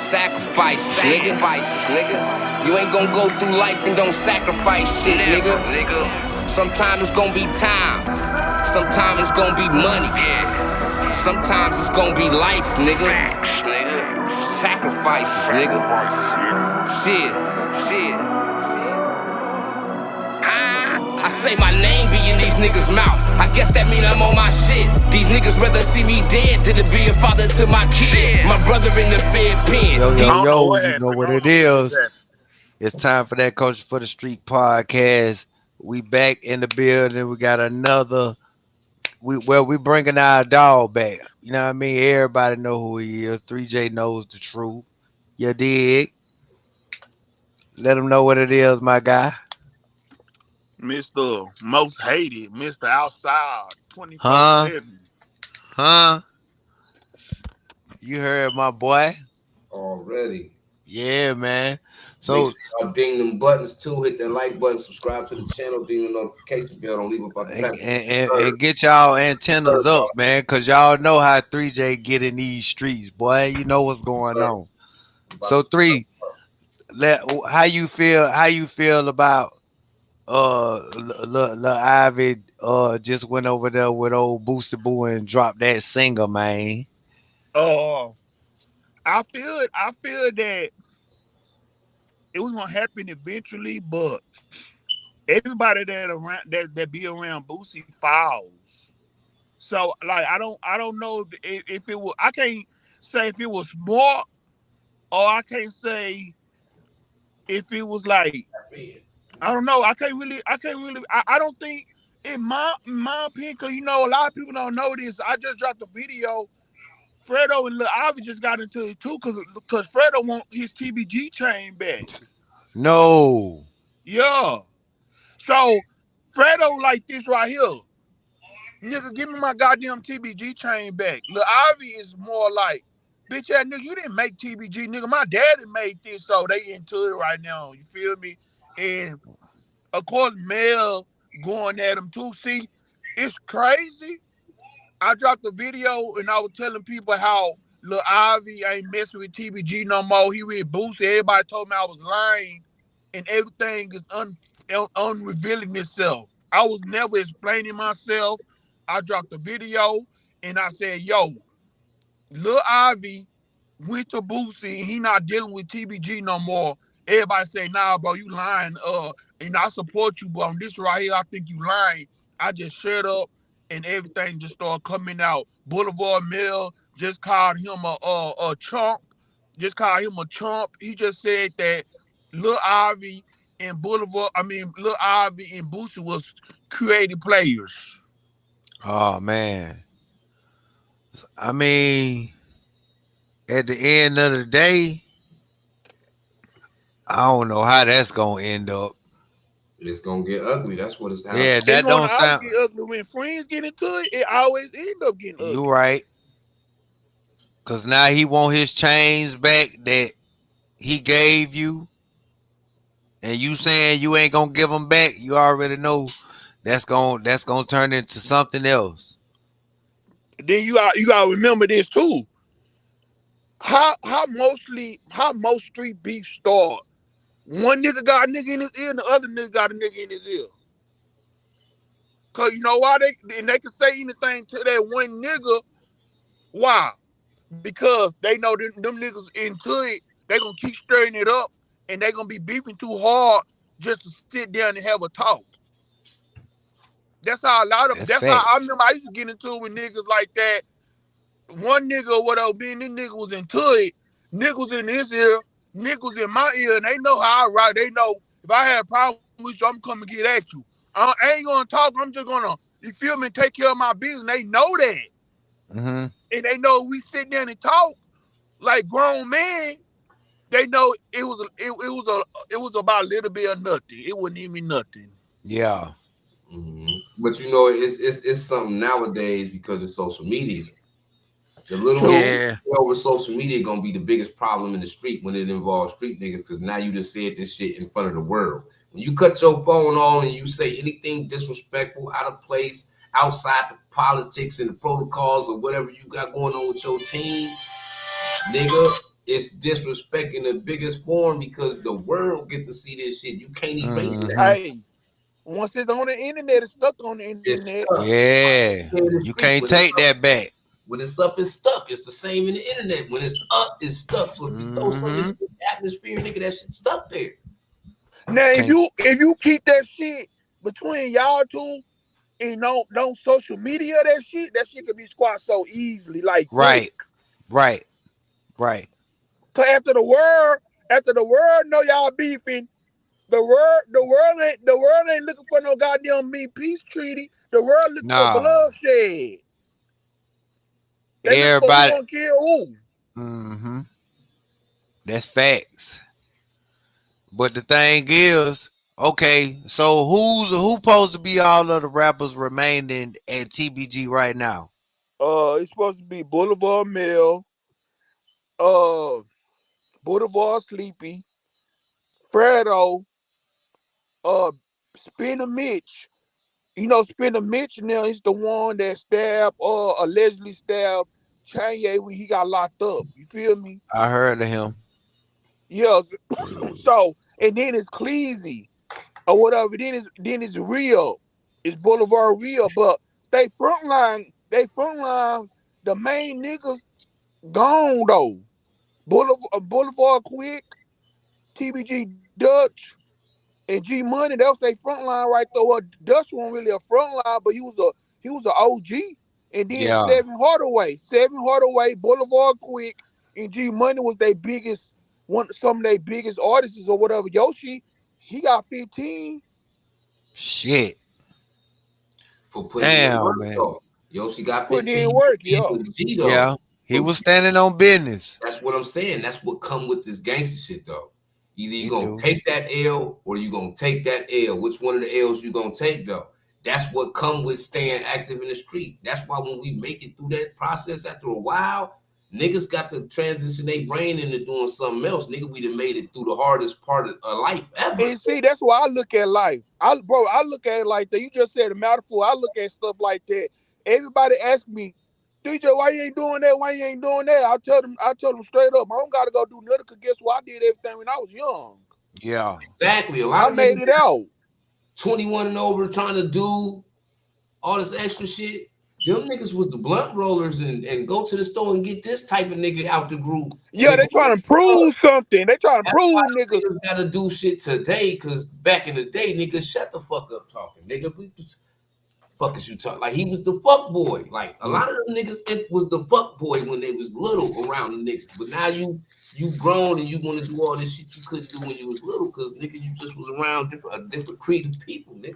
Sacrifices, nigga. You ain't gonna go through life and don't sacrifice shit, nigga. Sometimes it's gonna be time. Sometimes it's gonna be money. Sometimes it's gonna be life, nigga. Sacrifices, nigga. Shit. I say my name be in these niggas' mouth. I guess that mean I'm on my shit. These niggas rather see me dead than to be a father to my kid. My brother in the Fed pen. Yo, you know what it is. It's time for that Culture for the Street podcast. We back in the building. We got another. We bringing our dog back. You know what I mean? Everybody know who he is. 3J knows the truth. You dig? Let them know what it is, my guy. Mr. Most Hated, Mr. Outside, 24/7. Huh? You heard my boy already. Yeah, man. So make sure y'all ding them buttons too. Hit that like button, subscribe to the channel, ding the notification bell. Don't leave about the and get y'all antennas up, man, cause y'all know how 3J get in these streets, boy. You know what's going on. So how you feel about Lil Ivy just went over there with old Boosie Boo and dropped that singer, man. I feel that it was gonna happen eventually, but everybody that be around Boosie files. So like I don't know if it was, I can't say if it was smart, or I can't say if it was like, I don't know. I can't really I don't think, in my opinion, because you know a lot of people don't know this. I just dropped a video. Fredo and Lil Ivy just got into it too, because Fredo want his TBG chain back. No. Yeah. So Fredo like this right here. Nigga, give me my goddamn TBG chain back. Lil Ivy is more like, bitch ass nigga, you didn't make TBG, nigga. My daddy made this, so they into it right now. You feel me? And of course, Mel going at him too. See, it's crazy. I dropped a video and I was telling people how Lil Ivy ain't messing with TBG no more. He with Boosie. Everybody told me I was lying, and everything is unrevealing itself. I was never explaining myself. I dropped a video and I said, yo, Lil Ivy went to Boosie and he not dealing with TBG no more. Everybody say, nah, bro, you lying. And I support you, but on this right here, I think you lying. I just shut up and everything just started coming out. Boulevard Mill just called him a chump. Just called him a chump. He just said that Lil Ivy and Lil Ivy and Boosie was creative players. Oh man. I mean, at the end of the day, I don't know how that's gonna end up. It's gonna get ugly. That's what it's happening. Yeah, that don't sound get ugly. When friends get into it, it always end up getting ugly. You right. Cause now he want his chains back that he gave you, and you saying you ain't gonna give them back. You already know that's gonna turn into something else. Then you gotta remember this too. How most street beef start. One nigga got a nigga in his ear, and the other nigga got a nigga in his ear. Cause you know why they can say anything to that one nigga. Why? Because they know them niggas into it. They gonna keep stirring it up, and they gonna be beefing too hard just to sit down and have a talk. That's how how I remember I used to get into it with niggas like that. One nigga or whatever, being this nigga was into it, niggas in his ear, niggas in my ear, and they know how I ride. They know if I had a problem with you, I'm coming to get at you. I ain't gonna talk. I'm just gonna, you feel me, take care of my business. They know that. Mm-hmm. And they know we sit down and talk like grown men. They know it was about a little bit of nothing. It wasn't even nothing. Yeah. Mm-hmm. But you know, it's something nowadays because of social media. The little over social media gonna be the biggest problem in the street when it involves street niggas, because now you just said this shit in front of the world. When you cut your phone on and you say anything disrespectful, out of place, outside the politics and the protocols or whatever you got going on with your team, nigga, it's disrespect in the biggest form because the world get to see this shit. You can't erase that. Hey, once it's on the internet, it's stuck on the It's internet. stuck. Yeah. In the You street, can't take that back. when it's up, it's stuck. It's the same in the internet. When it's up, it's stuck. So if you throw something in the atmosphere, nigga, that shit's stuck there. Now, Can't. if you keep that shit between y'all two and don't social media that shit could be squashed so easily, like quick. Right. Right. Right. Cause after the world know y'all beefing, the world ain't looking for no goddamn peace treaty. The world looking for Nah. bloodshed. They looking for who Everybody. gonna kill who. Mm-hmm. That's facts. But the thing is, okay, so who supposed to be all of the rappers remaining at TBG right now? It's supposed to be Boulevard Mill, uh, Boulevard Sleepy, Fredo, uh, Spinner Mitch. You know, Spinner Mitch now is the one that allegedly stabbed Kanye when he got locked up. You feel me? I heard of him. Yeah. So, and then it's Cleasy or whatever. Then it's Real. It's Boulevard Real. But they frontline, the main niggas gone though. Boulevard Quick, TBG Dutch, and G Money. That was their front line right there. Well, Dutch wasn't really a front line, but he was a OG. And then Yeah. Seven Hardaway, Boulevard Quick, and G Money was their biggest some of their biggest artists or whatever. Yoshi, he got 15. Shit. For putting in the Damn, work man. though. Yoshi got Putting 15. in work, He yeah. with G though. Yeah. He was standing on business. That's what I'm saying. That's what come with this gangster shit though. Either you He gonna do. take that L or you gonna take that L. Which one of the L's you gonna take though? That's what come with staying active in the street. That's why when we make it through that process after a while, niggas got to transition their brain into doing something else. Nigga, we done made it through the hardest part of life ever. And see, that's why I look at life. I look at it like that. You just said a mouthful. I look at stuff like that. Everybody ask me, DJ, why you ain't doing that? Why you ain't doing that? I tell them straight up, I don't gotta go do nothing because guess what? I did everything when I was young. Yeah. Exactly. A I lot of made niggas it out. 21 and over trying to do all this extra shit. Them niggas was the blunt rollers and go to the store and get this type of nigga out the group. Yeah, Nigga, they trying to prove something. They trying to that's why prove niggas. niggas gotta do shit today, cause back in the day, niggas shut the fuck up talking. Nigga, fuck is you talking? Like he was the fuck boy. Like a lot of them niggas, it was the fuck boy when they was little around the niggas. But now you grown and you want to do all this shit you couldn't do when you was little, cause nigga, you just was around a different creed of people, nigga.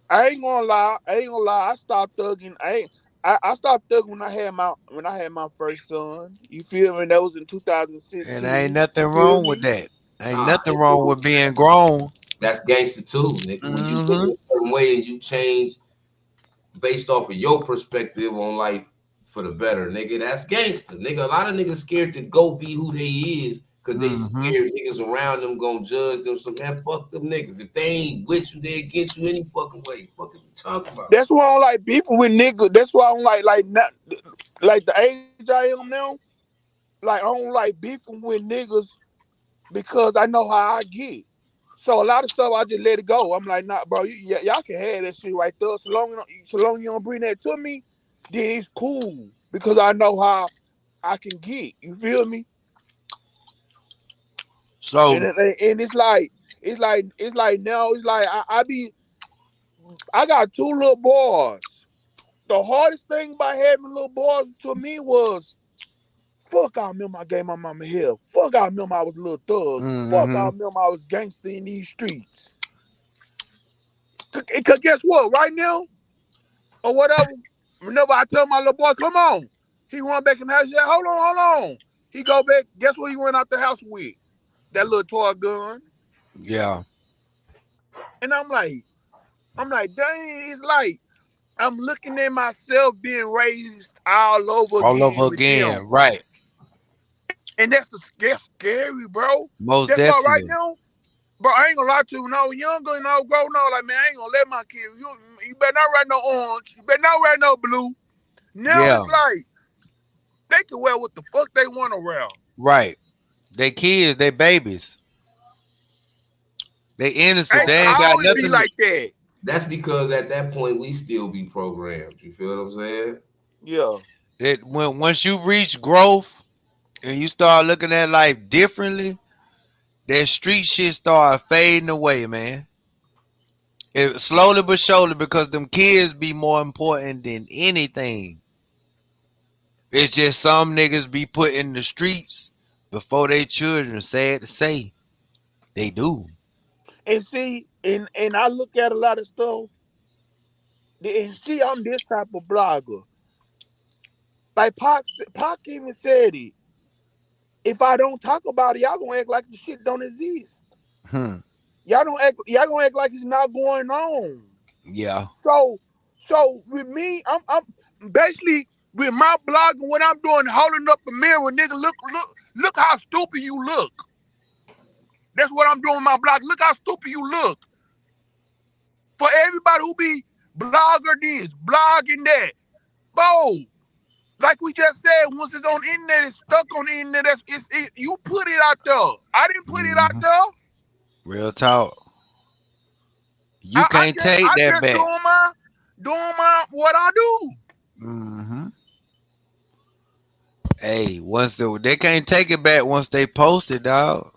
I ain't gonna lie. I stopped thugging. I stopped thugging when I had my first son. You feel me? That was in And ain't 2016. nothing You feel wrong with me? that. Ain't Nah, nothing wrong with being grown. that's gangster too, nigga. When you look Mm-hmm. a certain way and you change based off of your perspective on life for the better, nigga. That's gangster, nigga. A lot of niggas scared to go be who they is because they Mm-hmm. scared niggas around them gonna judge them. So man, fuck them niggas. If they ain't with you, they against you any fucking way. Fuck is you talking about? That's why I don't like beefing with niggas. That's why I don't like not like the age I am now. Like I don't like beefing with niggas because I know how I get. So a lot of stuff I just let it go. I'm like, nah, bro, y'all can have that shit right there. So long you don't bring that to me, then it's cool because I know how I can get. You feel me? And So, it's like now it's like I got two little boys. The hardest thing about having little boys to me was fuck. I remember I gave my mama hell. Fuck. I remember I was a little thug. Fuck. I mm-hmm. remember I was gangster in these streets. Cause guess what? Right now or whatever. Whenever I tell my little boy, come on, he run back in the house. He said, hold on. He go back. Guess what? He went out the house with that little toy gun. Yeah. And I'm like, dang. It's like I'm looking at myself being raised all over All again over with them. again. Right. And that's scary, bro. Most That's why right definitely. now, bro, I ain't gonna lie to you. When I was younger and I was growing up, like, man, I ain't gonna let my kid. You better not wear no orange. You better not wear no blue. Now Yeah. it's like, they can wear what the fuck they want to wear. Right. They kids, they babies. They innocent. Ain't They ain't got always be nothing. like that. That's because at that point we still be programmed. You feel what I'm saying? Yeah. Once you reach growth and you start looking at life differently, that street shit start fading away, man. It, slowly but surely, because them kids be more important than anything. It's just some niggas be put in the streets before they children. Sad to say, they do. And see, and I look at a lot of stuff, and see, I'm this type of blogger. Like Pac even said it. If I don't talk about it, y'all gonna act like the shit don't exist. Hmm. Y'all gonna act like it's not going on. Yeah. So with me, I'm basically with my blog and what I'm doing, holding up a mirror, nigga. Look how stupid you look. That's what I'm doing with my blog. Look how stupid you look. For everybody who be blogger this, blogging that, bro. Like we just said, once it's on the internet, it's stuck on the internet. You put it out there. I didn't put it out Hmm. there. Real talk. You can't take I that just back. doing my what I do. Hmm. Hey, they can't take it back once they post it, dog.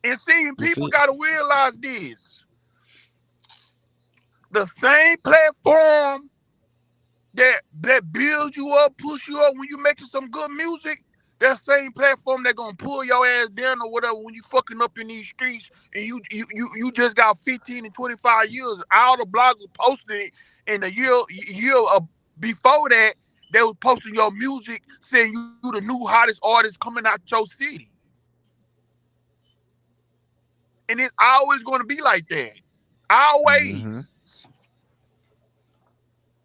And seeing You people feel? gotta realize this. The same platform that builds you up, push you up when you making some good music, that same platform that gonna pull your ass down or whatever when you fucking up in these streets and you just got 15 and 25 years. All the bloggers posting it, and a year before that, they was posting your music saying you the new hottest artist coming out your city. And it's always gonna be like that. Hmm. Always.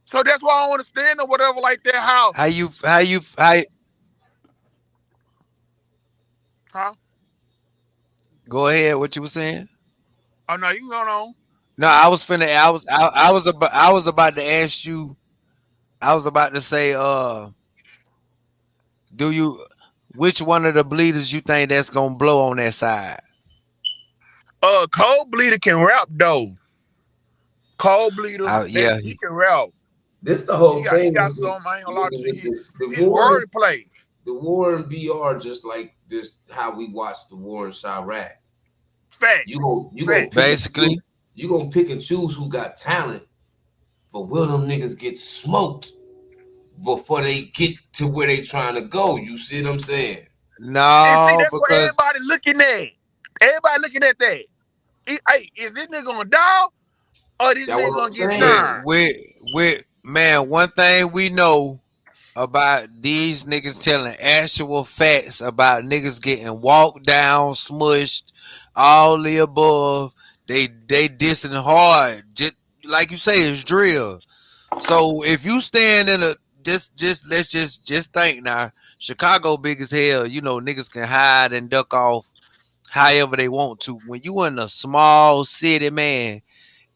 So that's why I don't understand or whatever like that. How Huh? go ahead, what you were saying? Oh no, you going on. No, I was finna I was about to ask you, I was about to say, do you which one of the bleeders you think that's gonna blow on that side? Cold Bleeder can rap though. Cold Bleeder, that Yeah, he can rap. This the He whole got he thing got some. I ain't gonna lie to you. the His war. wordplay. The war in BR just like this how we watched the war in Chirac. Facts. You gonna pick Facts. and choose, basically. you gonna pick and choose who got talent, but will them niggas get smoked before they get to where they trying to go? You see what I'm saying? And see, No, that's what because everybody looking at. Everybody looking at that. Hey, is this nigga gonna die or this That's nigga what I'm gonna get saying. signed? with man, one thing we know about these niggas telling actual facts about niggas getting walked down, smushed, all the above. They dissing hard, just like you say, it's drill. So if you stand in a just let's just think now, Chicago big as hell. You know niggas can hide and duck off however they want to. When you in a small city, man,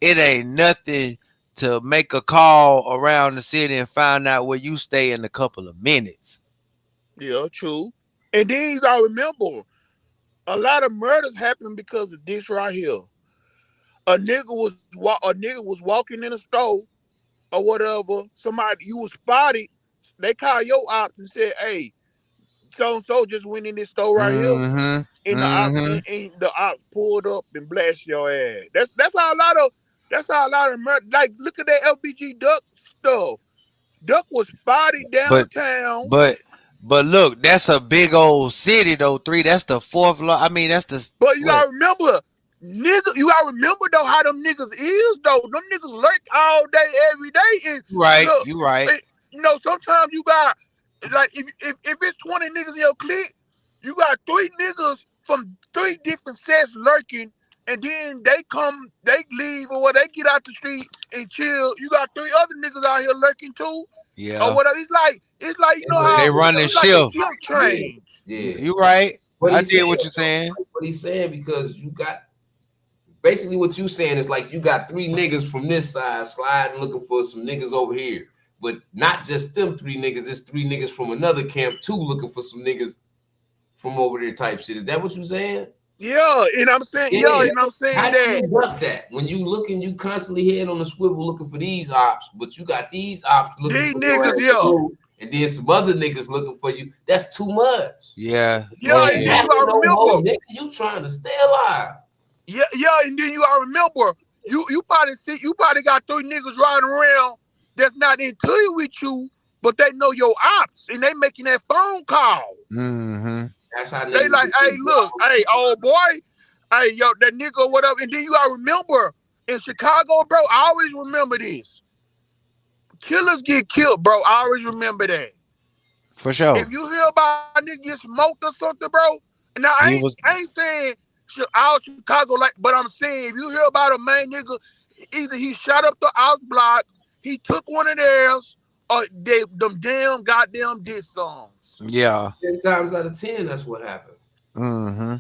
it ain't nothing to make a call around the city and find out where you stay in a couple of minutes. Yeah, true. And then you gotta remember, a lot of murders happen because of this right here. A nigga was walking in a store or whatever. Somebody you was spotted. They call your ops and said, "Hey, so and so just went in this store right here." Mm-hmm. And Mm-hmm. the ops pulled up and blasted your ass. That's how a lot of murder. Like look at that LBG Duck stuff. Duck was spotted But downtown. but but look, that's a big old city though. Three. That's the fourth law. I mean, that's the But you what? gotta remember, nigga, you gotta remember though how them niggas is though. Them niggas lurk all day, every day. And You right. look, You right. sometimes you got like if it's 20 niggas in your clique, you got 3 niggas from 3 different sets lurking, and then they leave or what they get out the street and chill. You got 3 other niggas out here lurking too, or Yeah. whatever. It's like you know They how running it's like a shift. shift Yeah, change. yeah. You right. What I he's did saying, what you're saying. what he's saying, because you got basically what you saying is like you got 3 niggas from this side sliding looking for some niggas over here. But not just them 3 niggas, it's 3 niggas from another camp too looking for some niggas from over there type shit. Is that what you saying? Yeah, and I'm saying, and I'm saying how that. do you duck that when you looking, you constantly head on the swivel looking for these ops, but you got these ops looking These for niggas, your ass, and then some other niggas looking for you. That's too much. Yeah. Yeah, and then you gotta remember, nigga, you trying to stay alive. Yeah, and then you gotta remember, you probably got 3 niggas riding around that's not in tune with you, but they know your ops and they making that phone call. Mm-hmm. That's how they like, hey, look, hey, old boy, hey, yo, that nigga or whatever. And then you gotta remember, in Chicago, bro, I always remember this. Killers get killed, bro. I always remember that. For sure. If you hear about a nigga get smoked or something, bro, now I ain't saying out Chicago, like, but I'm saying if you hear about a main nigga, either he shot up the house block, he took one of theirs, or them damn goddamn diss songs. Yeah. 10 times out of 10, that's what happened. Mm-hmm.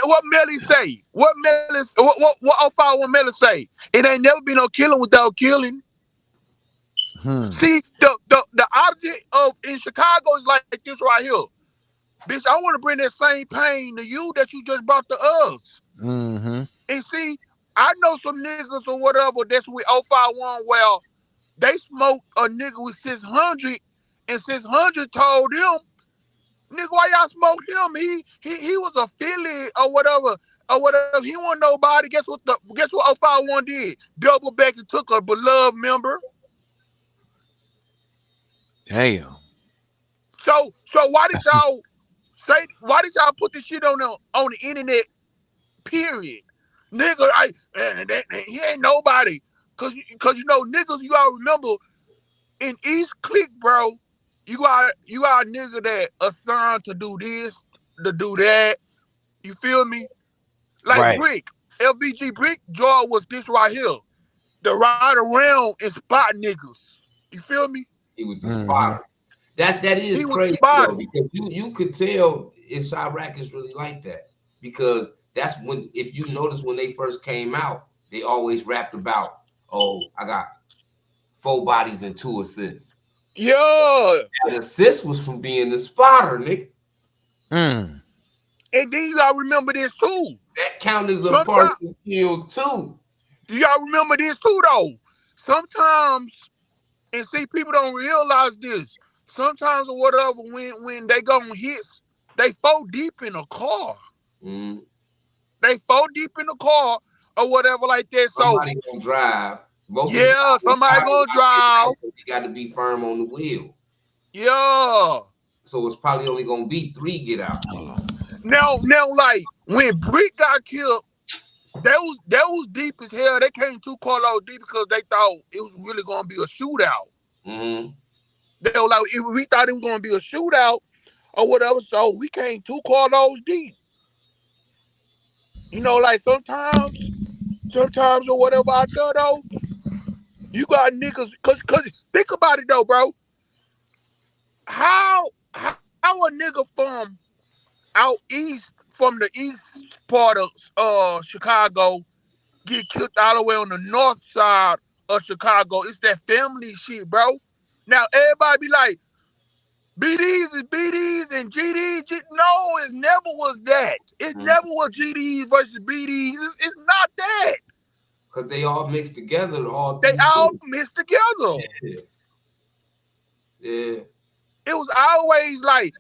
What Melly say? What 051 Melly say? It ain't never been no killing without killing. See, the object of in Chicago is like this right here. Bitch, I want to bring that same pain to you that you just brought to us. Mm-hmm. And see, I know some niggas or whatever that's with 051 where they smoked a nigga with 600 and 600 told them, nigga, why y'all smoke him? He was a Philly or whatever. He wasn't nobody. Guess what 051 did? Double back and took a beloved member. Damn. So why did y'all put this shit on the internet? Period. Nigga, he ain't nobody. Cause you know niggas, you gotta remember in East Click, bro, you got a nigga that assigned to do this, to do that. You feel me? Like right. Brick. LBG Brick jaw was this right here. The ride around and spot niggas. You feel me? He was the spotter. That is crazy though, because you could tell Chirac is really like that. Because that's when, if you notice when they first came out, they always rapped about, oh, I got 4 bodies and 2 assists. Yeah. The assist was from being the spotter, nigga. Mm. And then you gotta remember this too. That count as a partial kill too. You gotta remember this too though. Sometimes, and see, people don't realize this. Sometimes or whatever, when they go on hits, they fall deep in a car. Mm. They fall deep in the car or whatever like that. Somebody gonna drive. Somebody gonna drive. You got to be firm on the wheel. Yeah. So it's probably only gonna be 3 get out. Now, like when Brick got killed, that was deep as hell. They came too close deep because they thought it was really gonna be a shootout. Mm-hmm. They were like, we thought it was gonna be a shootout or whatever, so we came too close deep. You know, like sometimes or whatever out there though, you got niggas, cause think about it though, bro. How a nigga from out east, from the east part of Chicago, get killed all the way on the north side of Chicago? It's that family shit, bro. Now everybody be like, BDs is BDs and GDs. No, it never was that. It never was GDs versus BDs. It's not that. Because they all mixed together. They all mixed together. Yeah. It was always like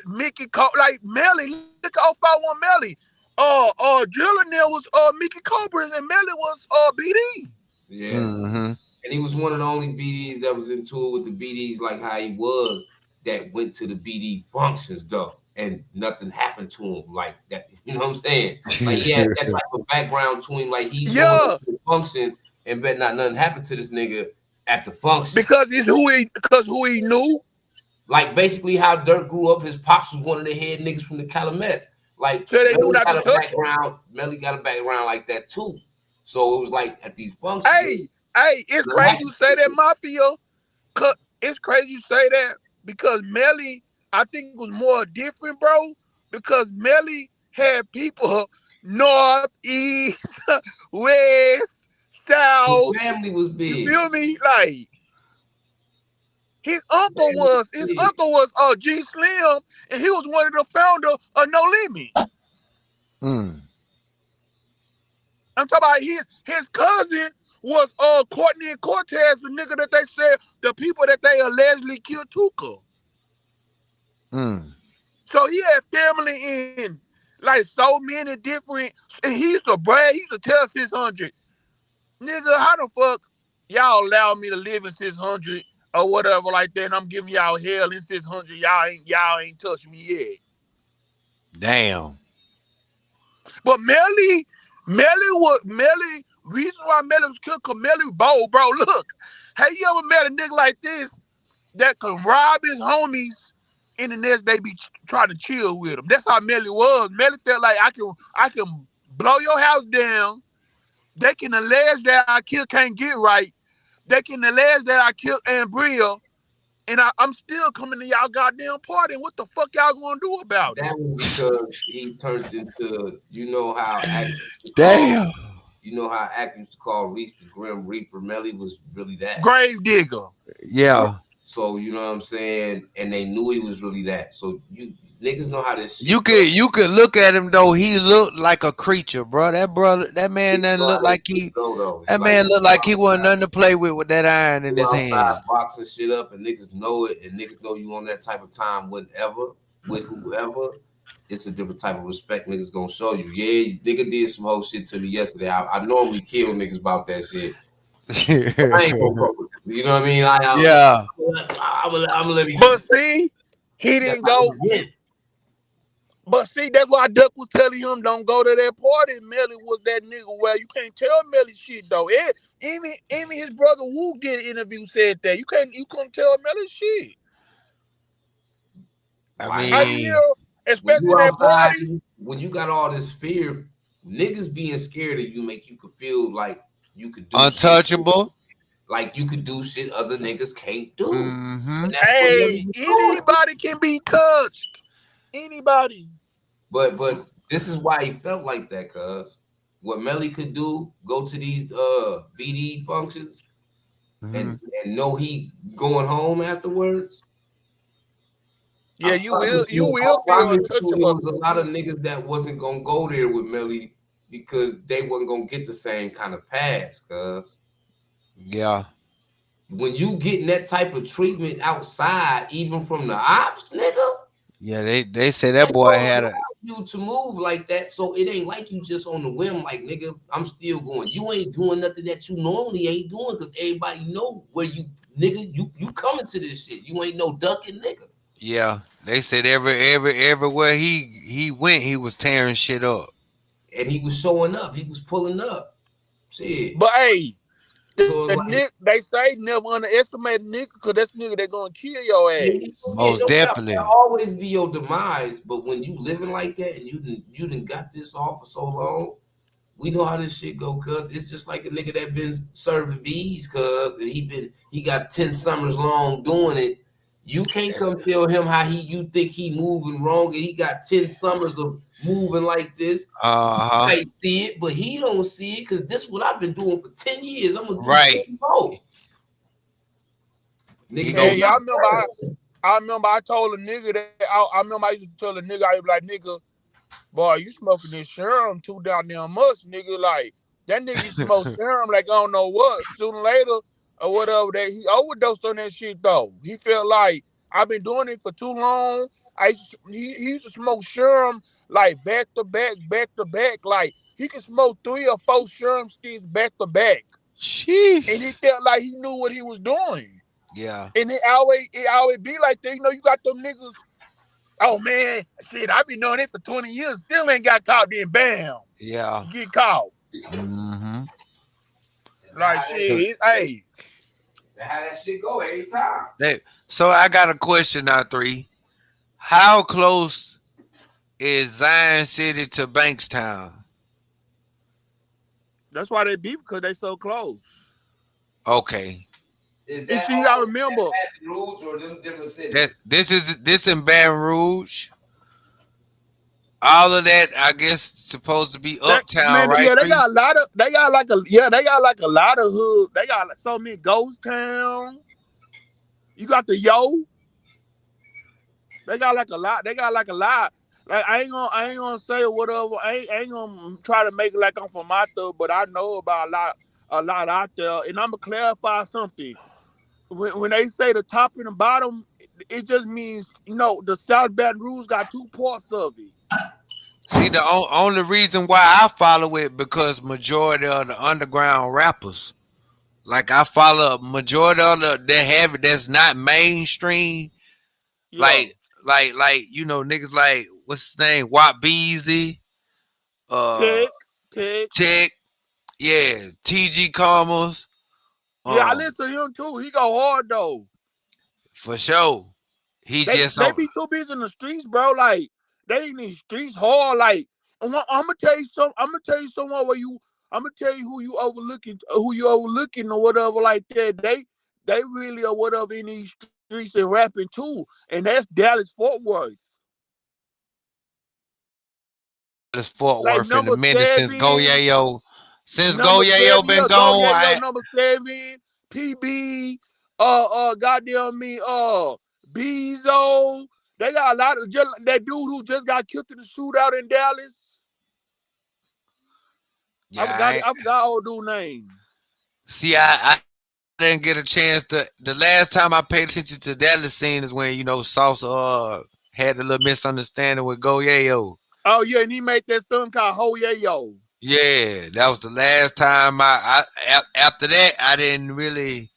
Mickey like Melly. Look at 051 Melly. Jillionaire was Mickey Cobras and Melly was BD. Yeah. Mm-hmm. And he was one of the only BDs that was in tour with the BDs like how he was, that went to the BD functions though, and nothing happened to him like that. You know what I'm saying? Like he had that type of background to him. Like he showed up to the function and bet not nothing happened to this nigga at the function. Because who he knew. Like basically how Dirk grew up, his pops was one of the head niggas from the Calumet. Like so they knew not to touch him. Melly got a background like that too. So it was like at these functions. Hey, it's crazy you say that, Mafia. It's crazy you say that because Melly, I think, was more different, bro. Because Melly had people north, east, west, south. His family was big. You feel me? Like, His uncle was G Slim, and he was one of the founders of No Limit. I'm talking about his cousin was Courtney and Cortez, the nigga that they said the people that they allegedly killed Tuka. So he had family in like so many different, and he used to brag, he used to tell 600, nigga, how the fuck y'all allow me to live in 600 or whatever like that, and I'm giving y'all hell in 600, y'all ain't touched me yet. Damn. But Melly, reason why Melly was killed, because Melly bold, bro. Look, have you ever met a nigga like this that can rob his homies and the next day be trying to chill with him? That's how Melly was. Melly felt like I can blow your house down. They can allege that I killed Can't Get Right. They can allege that I killed Ambria. And I'm still coming to y'all goddamn party. And what the fuck y'all gonna do about it? That was because he turned into, you know how damn. You know how Act used to call Reese the Grim Reaper. Melly was really that. Grave digger. Yeah. So you know what I'm saying? And they knew he was really that. So you niggas know how this shit You could look at him though. He looked like a creature, bro. That man doesn't look like that man looked like he wasn't nothing to play with that iron in his hand. Boxing shit up, and niggas know it, and niggas know you on that type of time with whoever. It's a different type of respect niggas gonna show you. Yeah, nigga did some whole shit to me yesterday. I normally kill niggas about that shit. I ain't gonna go with this. You know what I mean? I'm gonna let me. But see, he didn't go. But see, that's why Duck was telling him don't go to that party. Melly was that nigga. Well, you can't tell Melly shit though. Even his brother Wu did an interview said that you couldn't tell Melly shit. I mean, especially that party. When you got all this fear, niggas being scared of you make you could feel like you could do untouchable. Shit, like you could do shit other niggas can't do. Hey, anybody can be touched. Anybody. But this is why he felt like that, cuz what Melly could do, go to these BD functions and know he going home afterwards. Yeah, you will feel untouchable. There was a lot of niggas that wasn't gonna go there with Melly because they wasn't gonna get the same kind of pass, cuz. Yeah. When you getting that type of treatment outside, even from the ops, nigga. Yeah, they say that boy had you to move like that, so it ain't like you just on the whim, like nigga, I'm still going. You ain't doing nothing that you normally ain't doing because everybody know where you nigga, you coming to this shit. You ain't no ducking, nigga. Yeah, they said everywhere he went, he was tearing shit up, and he was showing up. He was pulling up. Shit. But hey, they say never underestimate a nigga because that's nigga that gonna kill your ass. Most definitely. It'll always be your demise, but when you living like that and you done got this off for so long, we know how this shit go, cuz it's just like a nigga that been serving bees, cuz, and he got 10 summers long doing it. You can't come tell him how you think he moving wrong, and he got 10 summers of moving like this. I see it, but he don't see it because this is what I've been doing for 10 years. I'm gonna do more. I remember I told a nigga that I remember I used to tell a nigga, I was like, nigga, boy, you smoking this serum too damn much, nigga. Like that nigga smoke serum like I don't know what. Sooner or later or whatever, that he overdosed on that shit though. He felt like I've been doing it for too long. He used to smoke serum like back to back. Like he could smoke 3 or 4 serum sticks back to back. Sheesh. And he felt like he knew what he was doing. Yeah. And it always be like that. You know, you got them niggas. Oh man, shit, I've been doing it for 20 years. Still ain't got caught. Then bam. Yeah. You get caught. Mm-hmm. Like shit. Hey. How that shit go every time. So I got a question now, 3. How close is Zion City to Bankstown? That's why they beef, because they so close. Okay. And see, I remember. Baton Rouge or them different cities? This in Baton Rouge. All of that, I guess, supposed to be uptown, right? Yeah, they got like a lot of hood. They got so many ghost towns. You got the Yo. They got like a lot. They got like a lot. Like I ain't gonna say whatever. I ain't gonna try to make it like I'm from out there, but I know about a lot out there. And I'm gonna clarify something. When they say the top and the bottom, it just means the South Baton Rouge got two parts of it. See, the only reason why I follow it because majority of the underground rappers, like I follow a majority of the that have it that's not mainstream, Yeah, like niggas like what's his name, Wap Beezy, uh, Tech, Tech. Tech, yeah, TG Commas, Yeah, I um, listen to him too. He go hard though. for sure. He just They on be too busy in the streets, bro. Like they in these streets hard. Like I'm gonna tell you some. I'm gonna tell you someone where you. I'm gonna tell you who you overlooking or whatever like that. They really or whatever in these streets and rapping too, and that's Dallas Fort Worth. this Fort Like Worth in a number minute since Go seven, Yayo. Since Go number Yayo seven, been yeah, go, gone, yeah, yo, number seven, PB, goddamn me, Bezo. They got a lot of that dude who just got killed in the shootout in Dallas. yeah, I forgot old dude name. see, I didn't get a chance to. The last time I paid attention to that scene is when Salsa had a little misunderstanding with Go Yayo. Oh yeah, and he made that song called Ho Yeah Yo. Yeah, that was the last time after that I didn't really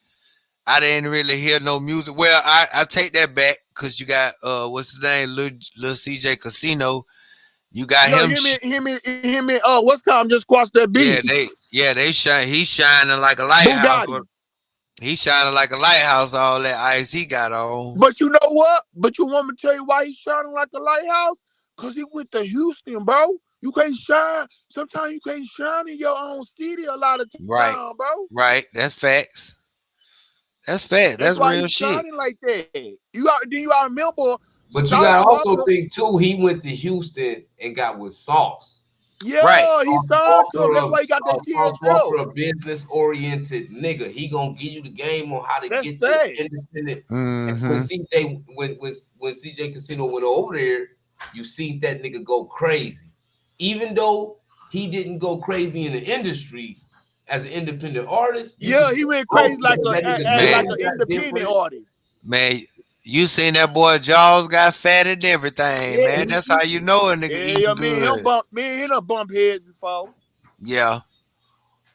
hear no music. Well, I take that back because you got what's his name, Lil CJ Casino. You got Yo, him. him and what's called just squash that beef. They shine. He's shining like a lighthouse. Bugatti. He's shining like a lighthouse. All that ice he got on. But you know what? But you want me to tell you why he's shining like a lighthouse? Cause he went to Houston, bro. You can't shine. Sometimes you can't shine in your own city a lot of Right, time, bro. right. That's facts. That's fact. That's That's why real he's shit. shining like that. Do you remember But you Sauce gotta bought also the think too, he went to Houston and got with Sauce. Right. yeah, he signed to him. That's why he got that Sauce Walker, TSL. a business-oriented nigga. He gonna give you the game on how to That's get to the facts. independent. And Mm-hmm. when CJ Casino went over there, you seen that nigga go crazy. Even though he didn't go crazy in the industry as an independent artist, you can Yeah, see he went crazy growth like because that nigga as Man, like game an got independent different. artist. man, you seen that boy Jaws got fat and everything, Yeah, man. That's how you know a nigga Yeah, eating good. me and him done bump heads before. Yeah.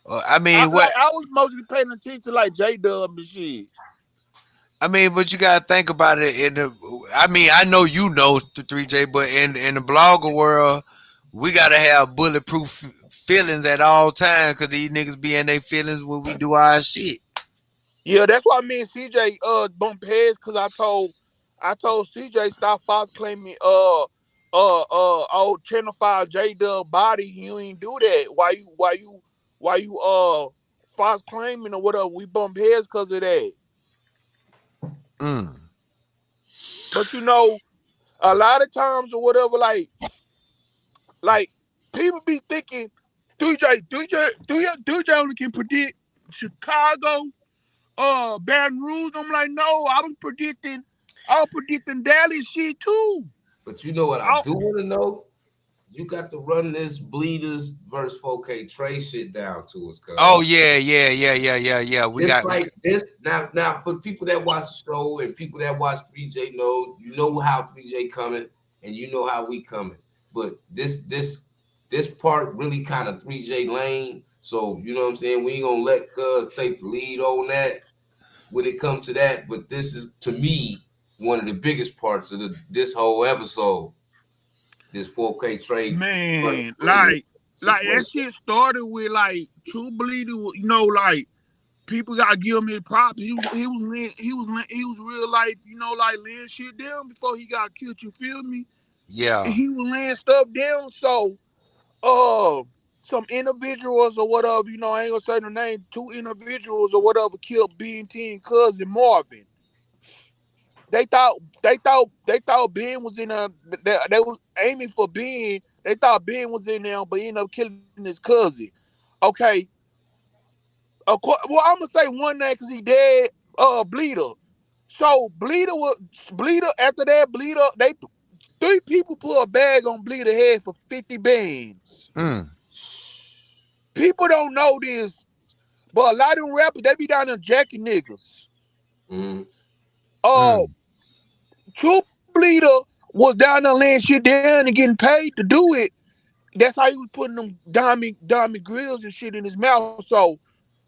I mean, what? I was mostly paying attention to like J Dub and shit. I mean, but you gotta think about it. I mean, I know you know the 3J, but in the blogger world, we gotta have bulletproof feelings at all times because these niggas be in their feelings when we do our shit. Yeah, that's why me and CJ bump heads because I told CJ stop false claiming old Channel 5 J Dub body. You ain't do that. Why you false claiming or whatever? We bump heads because of that. Mm. But a lot of times or whatever, like people be thinking 3J only can predict Chicago, Baton Rouge. I'm like, no, I was predicting Dallas shit too. But you know what I I, do want to know? You got to run this Bleedas versus 4K Trey shit down to us, Oh cuz. yeah. We It's got we like this now for people that watch the show and people that watch 3J knows, you know how 3J coming and you know how we coming. But this part really kind of 3J lane. So you know what I'm saying? We ain't gonna let cuz take the lead on that when it comes to that. But this is to me one of the biggest parts of this whole episode. This 4K trade man, Bleedas like that situation. shit started with like True Bleeder. Like people gotta give him his props. He was real life. Like laying shit down before he got killed. You feel me? And yeah. he was laying stuff down. So uh some individuals or whatever, I ain't gonna say the name, two individuals or whatever killed BNT and cousin Marvin. They thought Ben was in there. They was aiming for Ben. They thought Ben was in there, but he ended up killing his cousin. Okay. Well, I'm gonna say one name because he dead. Bleeder. So Bleedas after that, Bleedas, they 3 people put a bag on Bleedas head for 50 bands. Mm. People don't know this, but a lot of them rappers, they be down there jacking niggas. Mm. Uh Mm. True Bleedas was down there laying shit down and getting paid to do it. That's how he was putting them diamond grills and shit in his mouth. So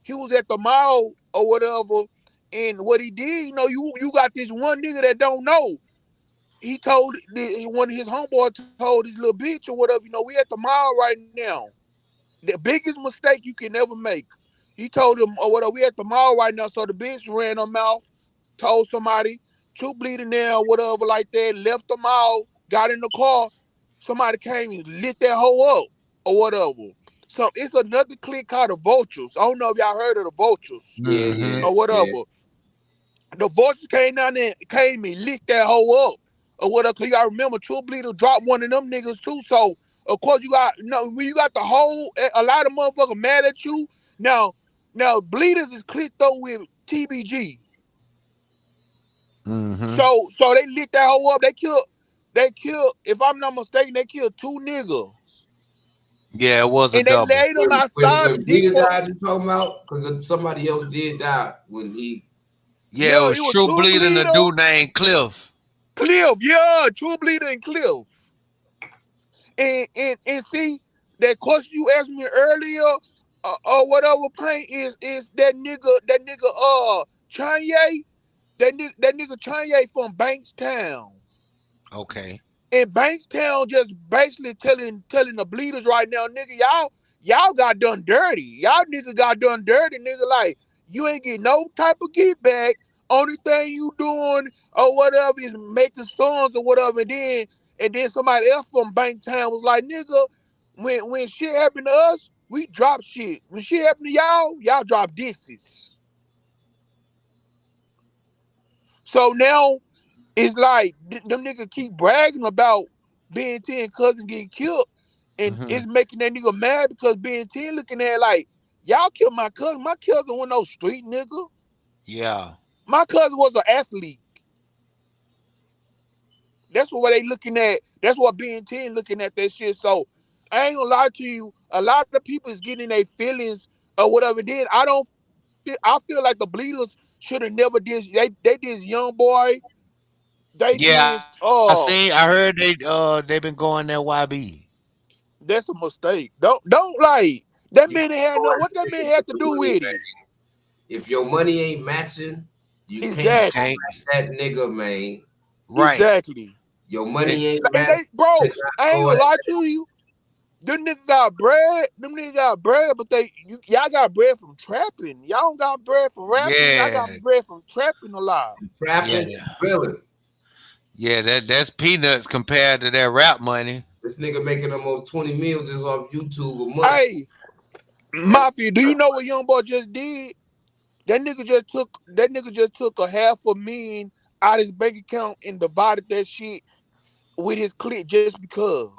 he was at the mall or whatever, and what he did, you got this one nigga that don't know. He told one of his homeboy told his little bitch or whatever. We at the mall right now. The biggest mistake you can ever make. He told him or whatever. We at the mall right now. So the bitch ran her mouth, told somebody, two bleeding there or whatever like that. Left the mall, got in the car. Somebody came and lit that hoe up or whatever. So it's another clique called the Vultures. I don't know if y'all heard of the Vultures Yeah, Mm-hmm. yeah, or yeah. whatever. The Vultures came down there, came and lit that hoe up or whatever. Cause you gotta remember, True Bleeder dropped one of them niggas too. So of course you got when you got the whole a lot of motherfuckers mad at you. Now Bleeders is clicked though with TBG. Mm-hmm. So they lit that hoe up. They killed. If I'm not mistaken, they killed 2 niggas. Yeah, it was a And they double. laid them outside When of Deep Bleedas Park. died, you talking about? Because somebody else did die when he. Yeah, it Yeah, was it was True True Bleeding a Bleeder, dude named Cliff. Cliff. Yeah, True Bleeder and Cliff. And see that question you asked me earlier, or whatever paint is that nigga Chanye, that nigga Chanye from Bankstown. Okay. And Bankstown just basically telling the Bleeders right now, nigga, y'all got done dirty. Y'all niggas got done dirty, nigga. Like you ain't get no type of get back. Only thing you doing or whatever is making songs or whatever. And then somebody else from Banktown was like, nigga, when shit happened to us, we drop shit. When shit happened to y'all drop disses. So now it's like them niggas keep bragging about Ben 10 cousin getting killed, and Mm-hmm. it's making that nigga mad because Ben 10 looking at it like, y'all killed my cousin. My cousin was no street nigga. Yeah. My cousin was an athlete. That's what they looking at. That's what Ben 10 looking at that shit. So I ain't gonna lie to you. A lot of people is getting their feelings or whatever. Then I feel like the Bleeders should have never did. They did Young Boy. They Yeah, did. I heard they've been going there YB. That's a mistake. Don't like that You man can't had go no after what that man niggas had if to the do money, with man. it. If your money ain't matching, you can't You go Exactly. can't. at that nigga, man. Right. Exactly. Your They, money ain't And matching. bro, You I ain't go gonna at lie to you. Them niggas got bread. Them niggas got bread, but y'all got bread from trapping. Y'all don't got bread from rapping. Y'all got yeah. bread from trapping a lot. Yeah. trapping and drilling. Yeah, that's peanuts compared to that rap money. This nigga making almost 20 meals just off YouTube a month. Hey, And Mafia, do you know what Young Boy just did? That nigga just took a half a million out his bank account and divided that shit with his clique just because.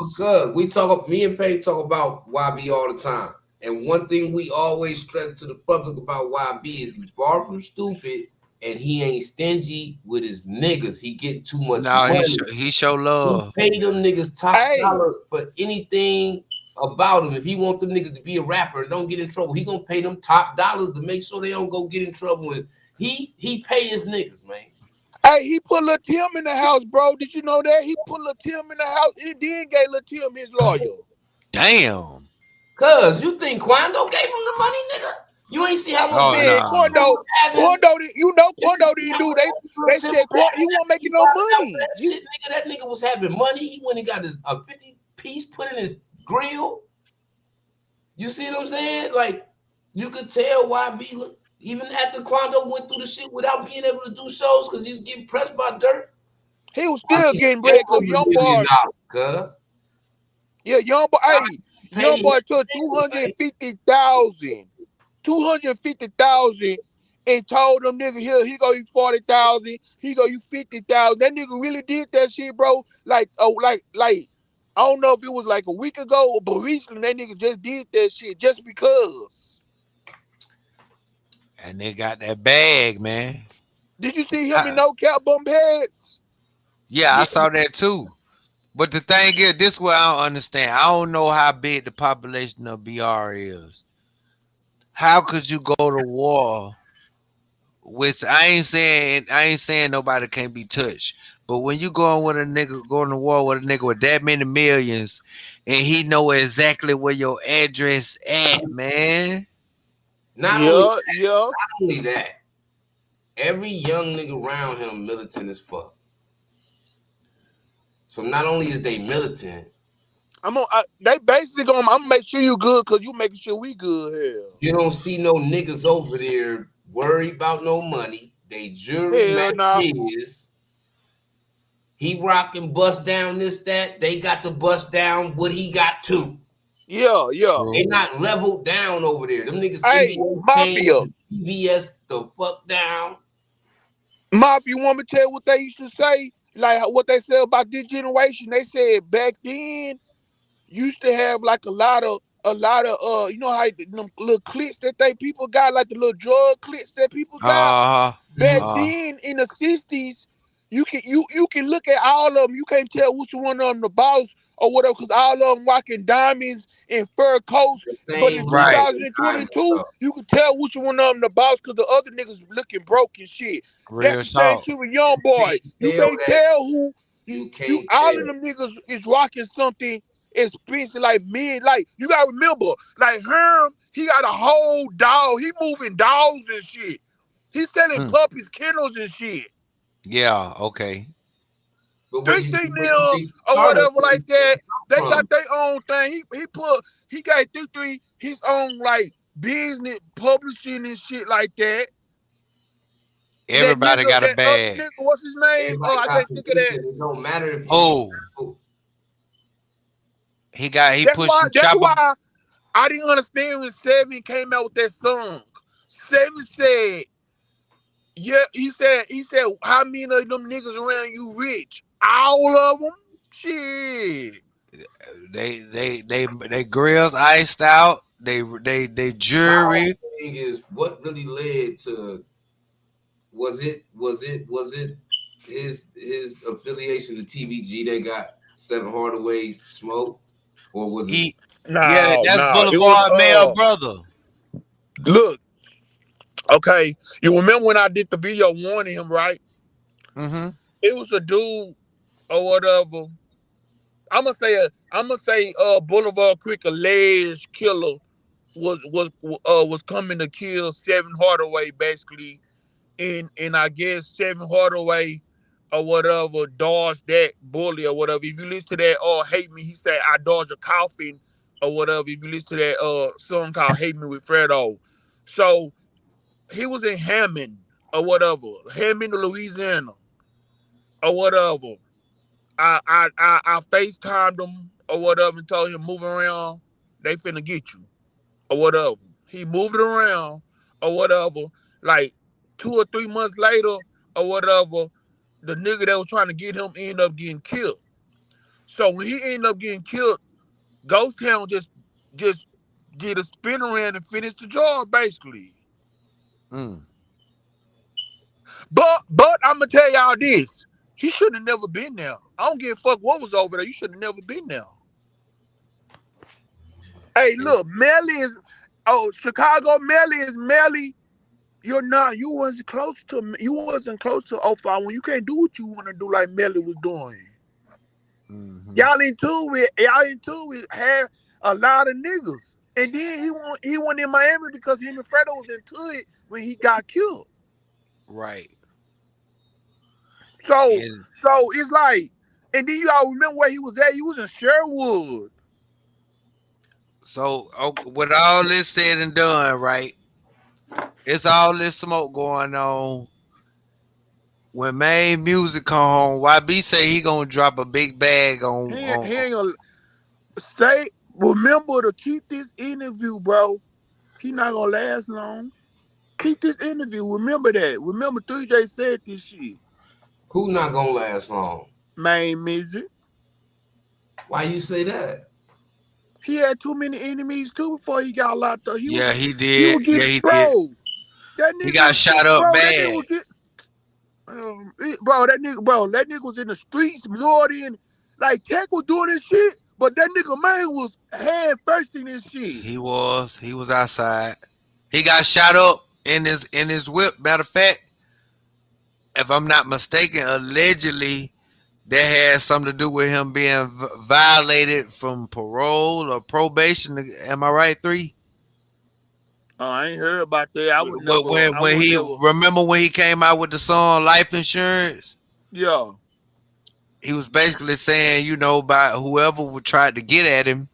because me and Pay talk about YB all the time. And one thing we always stress to the public about YB is he far from stupid and he ain't stingy with his niggas. He get too much No, money. he show He love. pay them niggas top Hey, dollar for anything about him. If he want them niggas to be a rapper and don't get in trouble, he gonna pay them top dollars to make sure they don't go get in trouble. And he pay his niggas, man. hey, he put Lil Tim in the house, bro. Did you know that? He put Lil Tim in the house. He then gave Lil Tim his lawyer. Damn. Cause you think Quando gave him the money, nigga? You ain't see how much Oh money Man, no. Quando Quando, was having. Quando, You didn't Quando see didn't how do. much They money Lil they Tim said was He having. wasn't He making no bought out money. that shit, nigga. That nigga was having money. He went and got a 50 piece put in his grill. You see what I'm saying? Like you could tell YB look even after Quando went through the shit without being able to do shows because he was getting pressed by Dirt. He was YB still getting gave bread because him Young $1 million, Boy, cuz yeah, Young Boy, hey, pay Young Boy his took niggas, man. 250,000 and told them nigga here he go you 40,000, he go you 50,000. That nigga really did that shit, bro. Like I don't know if it was like a week ago, but recently that nigga just did that shit just because. And they got that bag, man. Did you see him in no cap bump heads? Yeah, I saw that too. But the thing is, this is what I don't understand. I don't know how big the population of BR is. How could you go to war? Which I ain't saying nobody can't be touched. But when you going with a nigga going to war with a nigga with that many millions, and he know exactly where your address at, man. Not only that, every young nigga around him militant as fuck. So not only is they militant, they basically I'm make sure you good because you making sure we good here. You don't see no niggas over there worried about no money. They jury match is. He rocking bust down this, that. They got to bust down what he got too. Yeah. True. They not leveled down over there. Them niggas Mafia. PBS the fuck down. Mafia, you want me to tell you what they used to say? Like what they said about this generation? They said back then used to have like a lot of you know how them little clips that people got, like the little drug clips that people got. Back then in the 60s, you can look at all of them. You can't tell which one of them the boss or whatever, because all of them rocking diamonds and fur coats. But in 2022, you can tell which one of them the boss because the other niggas looking broke and shit. That's the same shit with Young Boy. You can't tell who all of them niggas is rocking something expensive, like men. Like you gotta remember, like Herm, he got a whole dog. He moving dogs and shit. He's selling puppies, kennels and shit. Yeah, okay. But 3 or whatever like that, they got their own thing. He got 3 his own like business publishing and shit like that. Everybody got a bag. Nigga, what's his name? I can't think of that. It don't matter if he pushed. That's why I didn't understand when Seven came out with that song. Seven said, "Yeah," he said, how many of them niggas around you rich? All of them. Shit. They grills iced out. They jury. Thing is, what really led to was it his affiliation to TBG that got 7hardaway smoked, or was it? That's Boulevard Male Brother. Look, okay, you remember when I did the video warning him, right? Mm-hmm. It was a dude or whatever. I'm gonna say Boulevard Creek alleged killer was coming to kill 7hardaway basically, and I guess 7hardaway or whatever dodged that bully or whatever. If you listen to that Hate Me, he said I dodged a coffin or whatever. If you listen to that song called Hate Me with Fredo. So he was in Hammond or whatever, Hammond, Louisiana or whatever. I FaceTimed him or whatever and told him move around. They finna get you or whatever. He moved it around or whatever. Like 2 or 3 months later or whatever, the nigga that was trying to get him ended up getting killed. So when he ended up getting killed, Ghost Town just did a spin around and finished the job basically. But I'm gonna tell y'all this. He should have never been there. I don't give a fuck what was over there. You should have never been there. Hey, look, Melly is Chicago Melly is Melly. You wasn't close to 05 when you can't do what you want to do like Melly was doing. Mm-hmm. Y'all into it had a lot of niggas. And then he went in Miami because him and Fredo was into it when he got killed. Right. So it's like, and then you all remember where he was at? He was in Sherwood. So with all this said and done, right? It's all this smoke going on. When main music come home, YB say he gonna drop a big bag on. He ain't gonna say. Remember to keep this interview, bro. He not gonna last long. Keep this interview. Remember that. Remember 3J said this shit. Who not gonna last long? Main music. Why you say that? He had too many enemies too before he got locked up. He did. He was getting bro. That nigga he got shot up bad. That nigga was in the streets more than like Tech was doing this shit, but that nigga man was head first in this shit. He was outside. He got shot up in his whip. Matter of fact, if I'm not mistaken, allegedly that had something to do with him being violated from parole or probation. Am I right? 3. Oh, I ain't heard about that. I would never. I When would he never. remember when he came out with the song "Life Insurance," Yeah. he was basically saying, by whoever tried to get at him,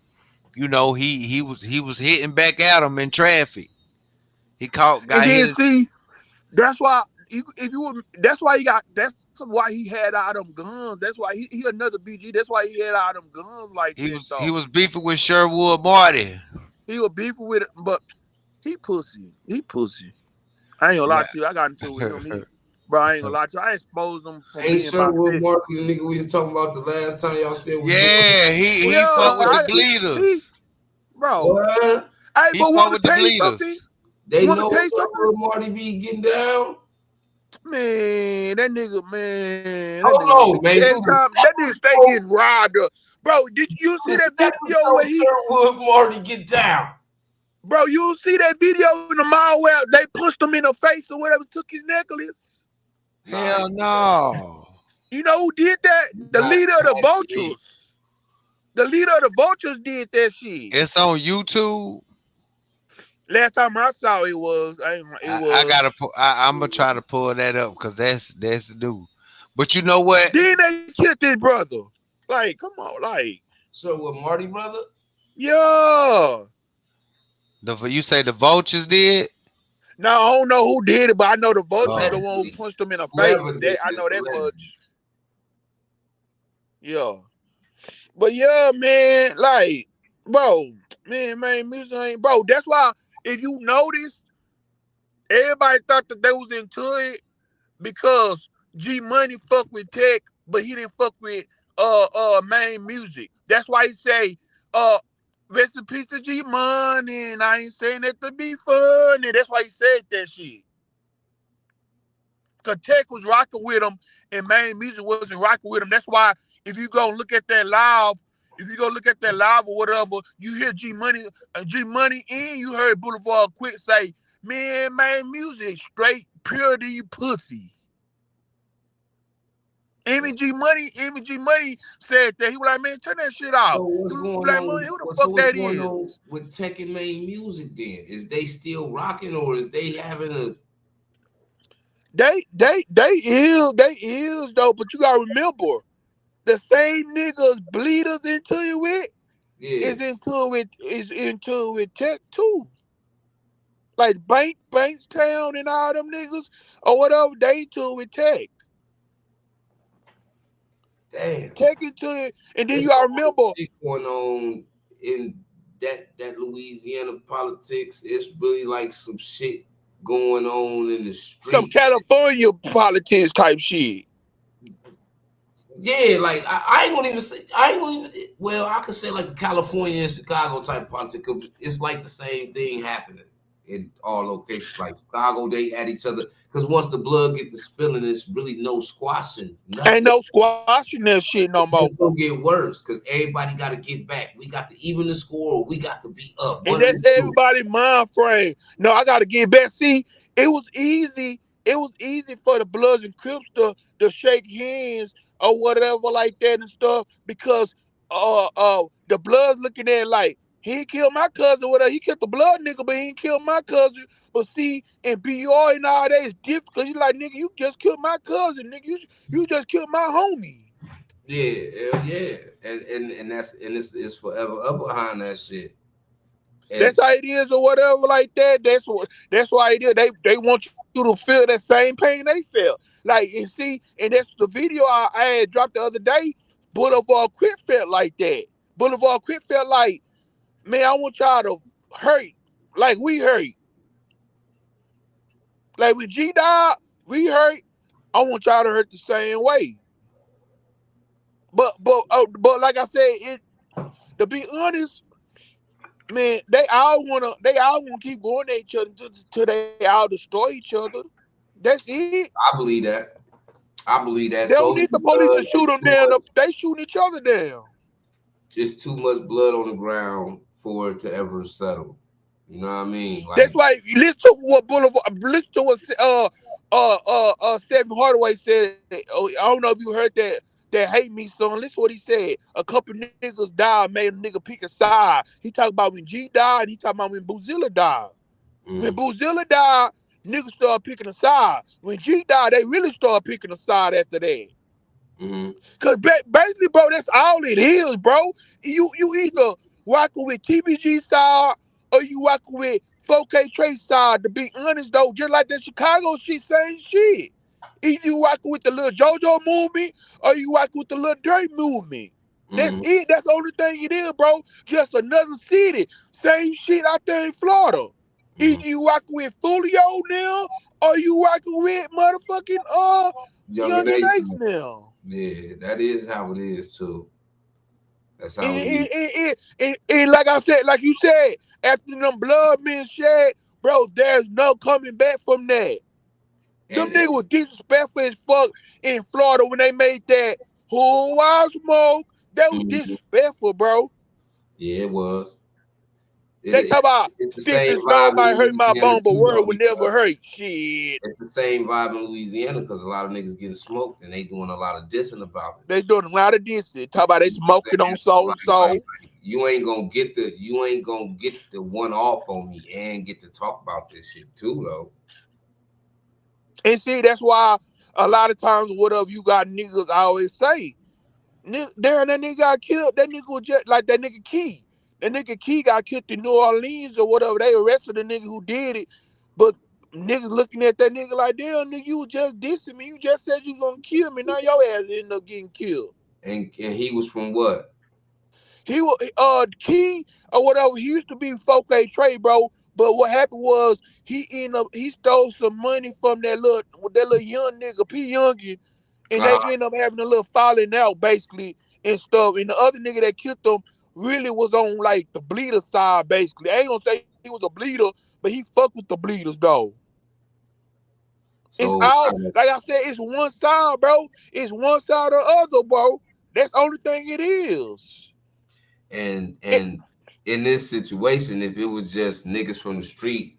he was hitting back at him in traffic. He And got then hit. see, that's why that's why he got. That's why he had all them guns. That's why he another BG. That's why he had all them guns like He that was he though. was beefing with Sherwood Marty. He was beefing with it, but he pussy. He pussy. I ain't gonna lie Yeah. to you. I got into it with him. Bro, I ain't gonna lie to you. I exposed him from Ain't being sure about what this. Mark the nigga we was talking about the last time y'all said was doing Yeah, he Yeah, fucked with the Bleedas. bro. what? Hey, He but fucked want to with the tell you something? Bleedas. They Want to know tell you what something? little Marty be getting down. Man, I that don't nigga, know, man. every Dude, time that nigga stay getting robbed up. Bro, did you see this that video episode where Sherwood Marty get down. bro, you see that video in the mall where they punched him in the face or whatever, took his necklace? Hell no. You know who did that? The Nah, leader of the actually, Vultures. The leader of the Vultures did that shit. It's on YouTube. Last time I saw it was, I gotta. I'm gonna try to pull that up because that's new. But you know what? Then they killed his brother. Like, come on, like, Sherwood Marty brother. yeah. You say the Vultures did? Now I don't know who did it, but I know the Vultures the Oh, one who Allegedly, punched him in the face. whoever That did I this know that allegedly. much. Yeah. But yeah, man, like, bro, man, music ain't bro. That's why if you notice, everybody thought that they was into it because G Money fuck with Tech, but he didn't fuck with main music. That's why he say rest in peace to G Money, and I ain't saying that to be funny. That's why he said that shit. Cause Tech was rocking with him, and main music wasn't rocking with him. That's why if you go look at that live, if you go look at that live or whatever, you hear G Money, and you heard Boulevard Quit say, "Man, main music straight pure to you pussy." Even G Money said that he was like, "Man, turn that shit off." So what's He was going like, "Man, on? who the So fuck what's that going is?" on with Tech and main music? Then is they still rocking, or is they having a? They is though, but you gotta remember the same niggas Bleedas into it with Yeah, is into it with Tech too. Like Bankstown and all them niggas or whatever, they into it with Tech. damn. Tech into it, and then There's you so gotta much remember shit going on in that Louisiana politics. It's really like some shit going on in the some streets. California politics type shit. Yeah, like I ain't gonna even say I ain't gonna even well, I could say like a California and Chicago type politics. It's like the same thing happening in all locations. Like Chicago, they at each other because once the blood get to spilling, it's really no squashing Ain't nothing. no squashing that shit no It's more. just gonna get worse because everybody got to get back. We got to even the score, or we got to be up. And One of that's the two. everybody mind frame. No, I gotta get back. See, it was easy. It was easy for the Bloods and Crips to shake hands or whatever like that and stuff because the Bloods looking at it like he ain't killed my cousin, whatever. He killed the blood nigga, but he ain't killed my cousin. But see, in BR and all that is different because you like, nigga, you just killed my cousin, nigga. You just killed my homie. Yeah, yeah, and it's forever up behind that shit. And That's how it is or whatever like that. That's why it is. They want you to feel that same pain they felt. Like and see, and that's the video I had dropped the other day. Boulevard Quit felt like that. Boulevard Quit felt like, man, I want y'all to hurt like we hurt. Like when G died, we hurt. I want y'all to hurt the same way. But like I said, it to be honest, man, they all wanna keep going at each other till they all destroy each other. That's it. I believe that. I believe that They don't solely need the police because to shoot them down. They shooting each other down. it's too much blood on the ground for it to ever settle. You know what I mean? That's Like, why listen to what Boulevard, listen to what 7hardaway said. Oh, I don't know if you heard that hate me son. Listen what he said. A couple niggas died, made a nigga pick a side. He talked about when G died, and he talking about when Boozilla died. When mm, Boozilla died, niggas started picking a side. When G died, they really started picking a side after that. mm-hmm, Cause basically, bro, that's all it is, bro. You either rocking with TBG side or you rocking with 4K Trace side. To be honest, though, just like that Chicago shit, same shit. Either you rocking with the little JoJo movement or you rocking with the little Dirt movement. That's mm-hmm. it. That's the only thing it is, bro. Just another city. Same shit out there in Florida. Mm-hmm. Either you rocking with Fulio now or you rocking with motherfucking Younger Young and Ace nation. now. Yeah, that is how it is too. That's how And, it is. and like I said, like you said, after them blood being shed, bro, there's no coming back from that. Them And niggas was disrespectful as fuck in Florida when they made that who I smoke. That was mhm, disrespectful, bro. yeah, it was. They talk about It's the sticks same and stone vibe in might hurt my Louisiana bone, but too, word though, would never because hurt. Shit. it's the same vibe in Louisiana because a lot of niggas getting smoked and they doing a lot of dissing about it. They doing a lot of this. Talk about they You know what I'm smoking on saying? So so and so. you ain't gonna get the one off on me and get to talk about this shit too though. And see, that's why a lot of times, whatever you got niggas I always say, Darren, that nigga got killed. That nigga was just like that nigga Key. That nigga Key got killed in New Orleans or whatever. They arrested the nigga who did it. But niggas looking at that nigga like, damn, nigga, you was just dissing me. You just said you was gonna kill me. Now your ass ended up getting killed. And he was from what? He was Key or whatever. He used to be 4K Trey, bro. But what happened was he stole some money from that little young nigga P Youngin, and they Uh, end up having a little falling out basically and stuff. And the other nigga that killed them really was on like the bleeder side basically. I ain't gonna say he was a bleeder, but he fucked with the bleeders though. It's so all like I said, it's one side, bro. It's one side or the other, bro. That's the only thing it is. It, and in this situation, if it was just niggas from the street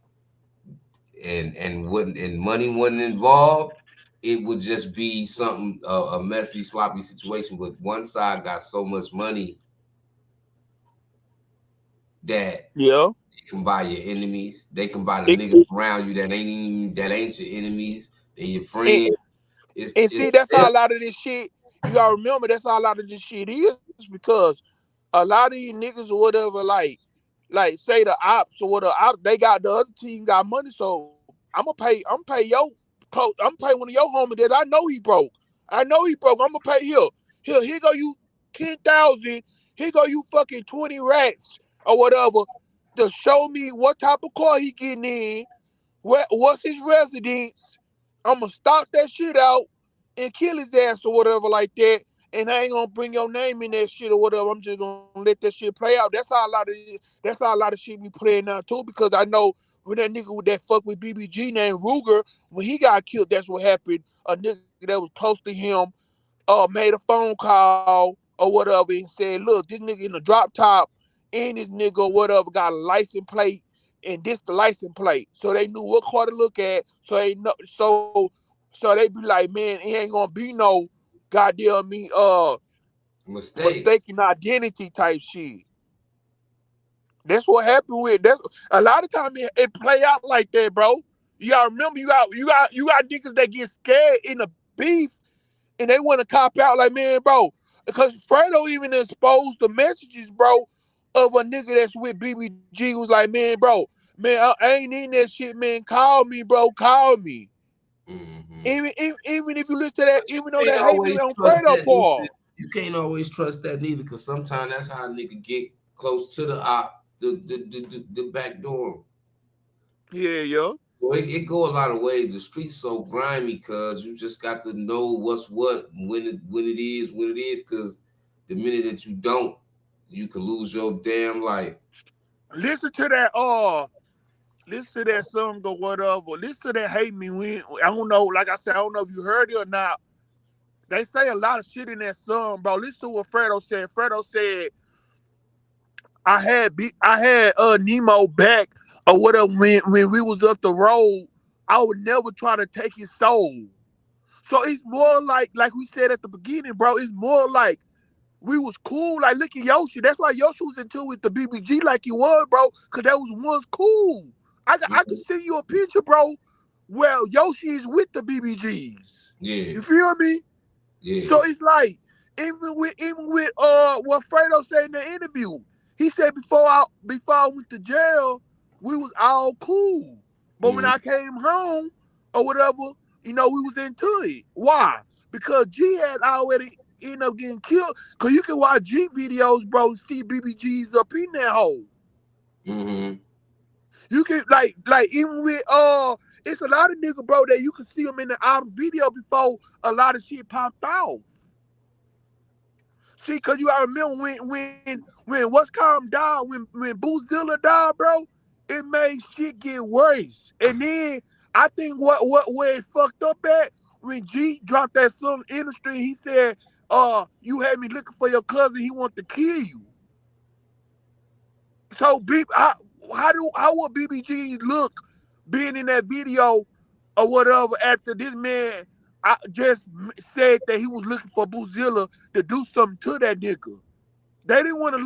and wouldn't and money wasn't involved, it would just be something a messy, sloppy situation. But one side got so much money that yeah. they can buy your enemies. They can buy the It, niggas around you that ain't your enemies. They your and, friends. and It's see, that's them. how a lot of this shit. You gotta remember, that's how a lot of this shit is because a lot of these niggas or whatever, like say the ops or whatever, they got the other team got money, so I'm pay your I'm pay one of your homies that I know he broke. I know he broke. I'm gonna pay here go you 10,000. Here go you fucking 20 rats or whatever to show me what type of car he getting in, what's his residence. I'm gonna stop that shit out and kill his ass or whatever like that. And I ain't gonna bring your name in that shit or whatever. I'm just gonna let that shit play out. That's how a lot of shit be playing out too. Because I know when that nigga with that fuck with BBG named Ruger, when he got killed, that's what happened. A nigga that was close to him made a phone call or whatever and said, look, this nigga in the drop top and this nigga or whatever got a license plate and this the license plate. So they knew what car to look at. So they know so they be like, man, it ain't gonna be no goddamn me Mistakes. mistaken identity type shit. That's what happened with that's a lot of time it play out like that, bro. You gotta remember you got niggas that get scared in the beef and they want to cop out like, man, bro, because Fredo even exposed the messages, bro, of a nigga that's with BBG was like, man, bro, man, I ain't in that shit, man. Call me, bro, call me. Mm-hmm. Even if you listen to that, But you even though can't that hate me always on trust Fredo that neither. part. You can't always trust that neither, because sometimes that's how a nigga get close to the op, the back door. Yeah, yo. So it go a lot of ways. The streets so grimy because you just got to know what's what, when it is, because the minute that you don't, you can lose your damn life. Listen to that, listen to that song or whatever. Listen to that hate me when I don't know, like I said, I don't know if you heard it or not. They say a lot of shit in that song, bro. Listen to what Fredo said. Fredo said, I had Nemo back or whatever when we was up the road. I would never try to take his soul. So it's more like we said at the beginning, bro. It's more like we was cool. Like look at Yoshi. That's why Yoshi was into with the BBG like he was, bro. Cause that was once cool. I could send you a picture, bro, where Yoshi is with the BBGs. Yeah. You feel me? Yeah. So it's like even with what Fredo said in the interview, he said before I went to jail, we was all cool. But when I came home or whatever, we was into it. Why? Because G had already ended up getting killed. Cause you can watch G videos, bro, see BBGs up in that hole. You can like even with it's a lot of niggas, bro, that you can see them in the album video before a lot of shit popped off. See, cause you gotta remember when What's Calm died, when Boozilla died, bro, it made shit get worse. And then I think where it fucked up at when G dropped that song Industry, he said, you had me looking for your cousin, he want to kill you. So how would BBG look being in that video or whatever after this man just said that he was looking for Boozilla to do something to that nigga? They didn't want to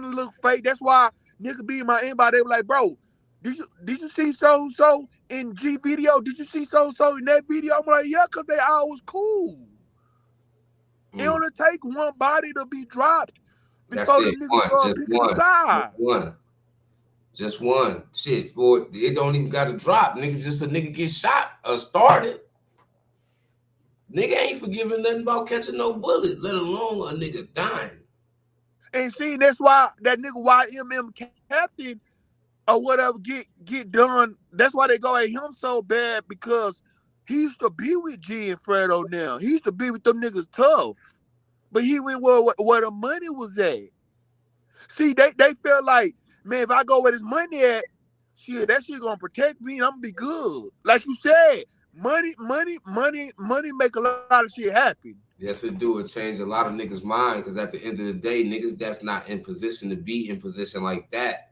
look fake. That's why nigga be in my inbox. They were like, bro, did you see so and so in G video? Did you see so and so in that video? I'm like, yeah, cause they all was cool. It only take one body to be dropped before the niggas start picking a side. Just one. Shit, boy, it don't even got to drop. Nigga, just a nigga get shot or started. Nigga ain't forgiving nothing about catching no bullet, let alone a nigga dying. And see, that's why that nigga YMM captain or whatever get done. That's why they go at him so bad, because he used to be with G and Fredo now. He used to be with them niggas tough. But he went where the money was at. See, they felt like, man, if I go where this money at, shit, that shit gonna protect me and I'm gonna be good. Like you said, money make a lot of shit happen. Yes, it do. It change a lot of niggas' mind, because at the end of the day, niggas that's not in position to be in position like that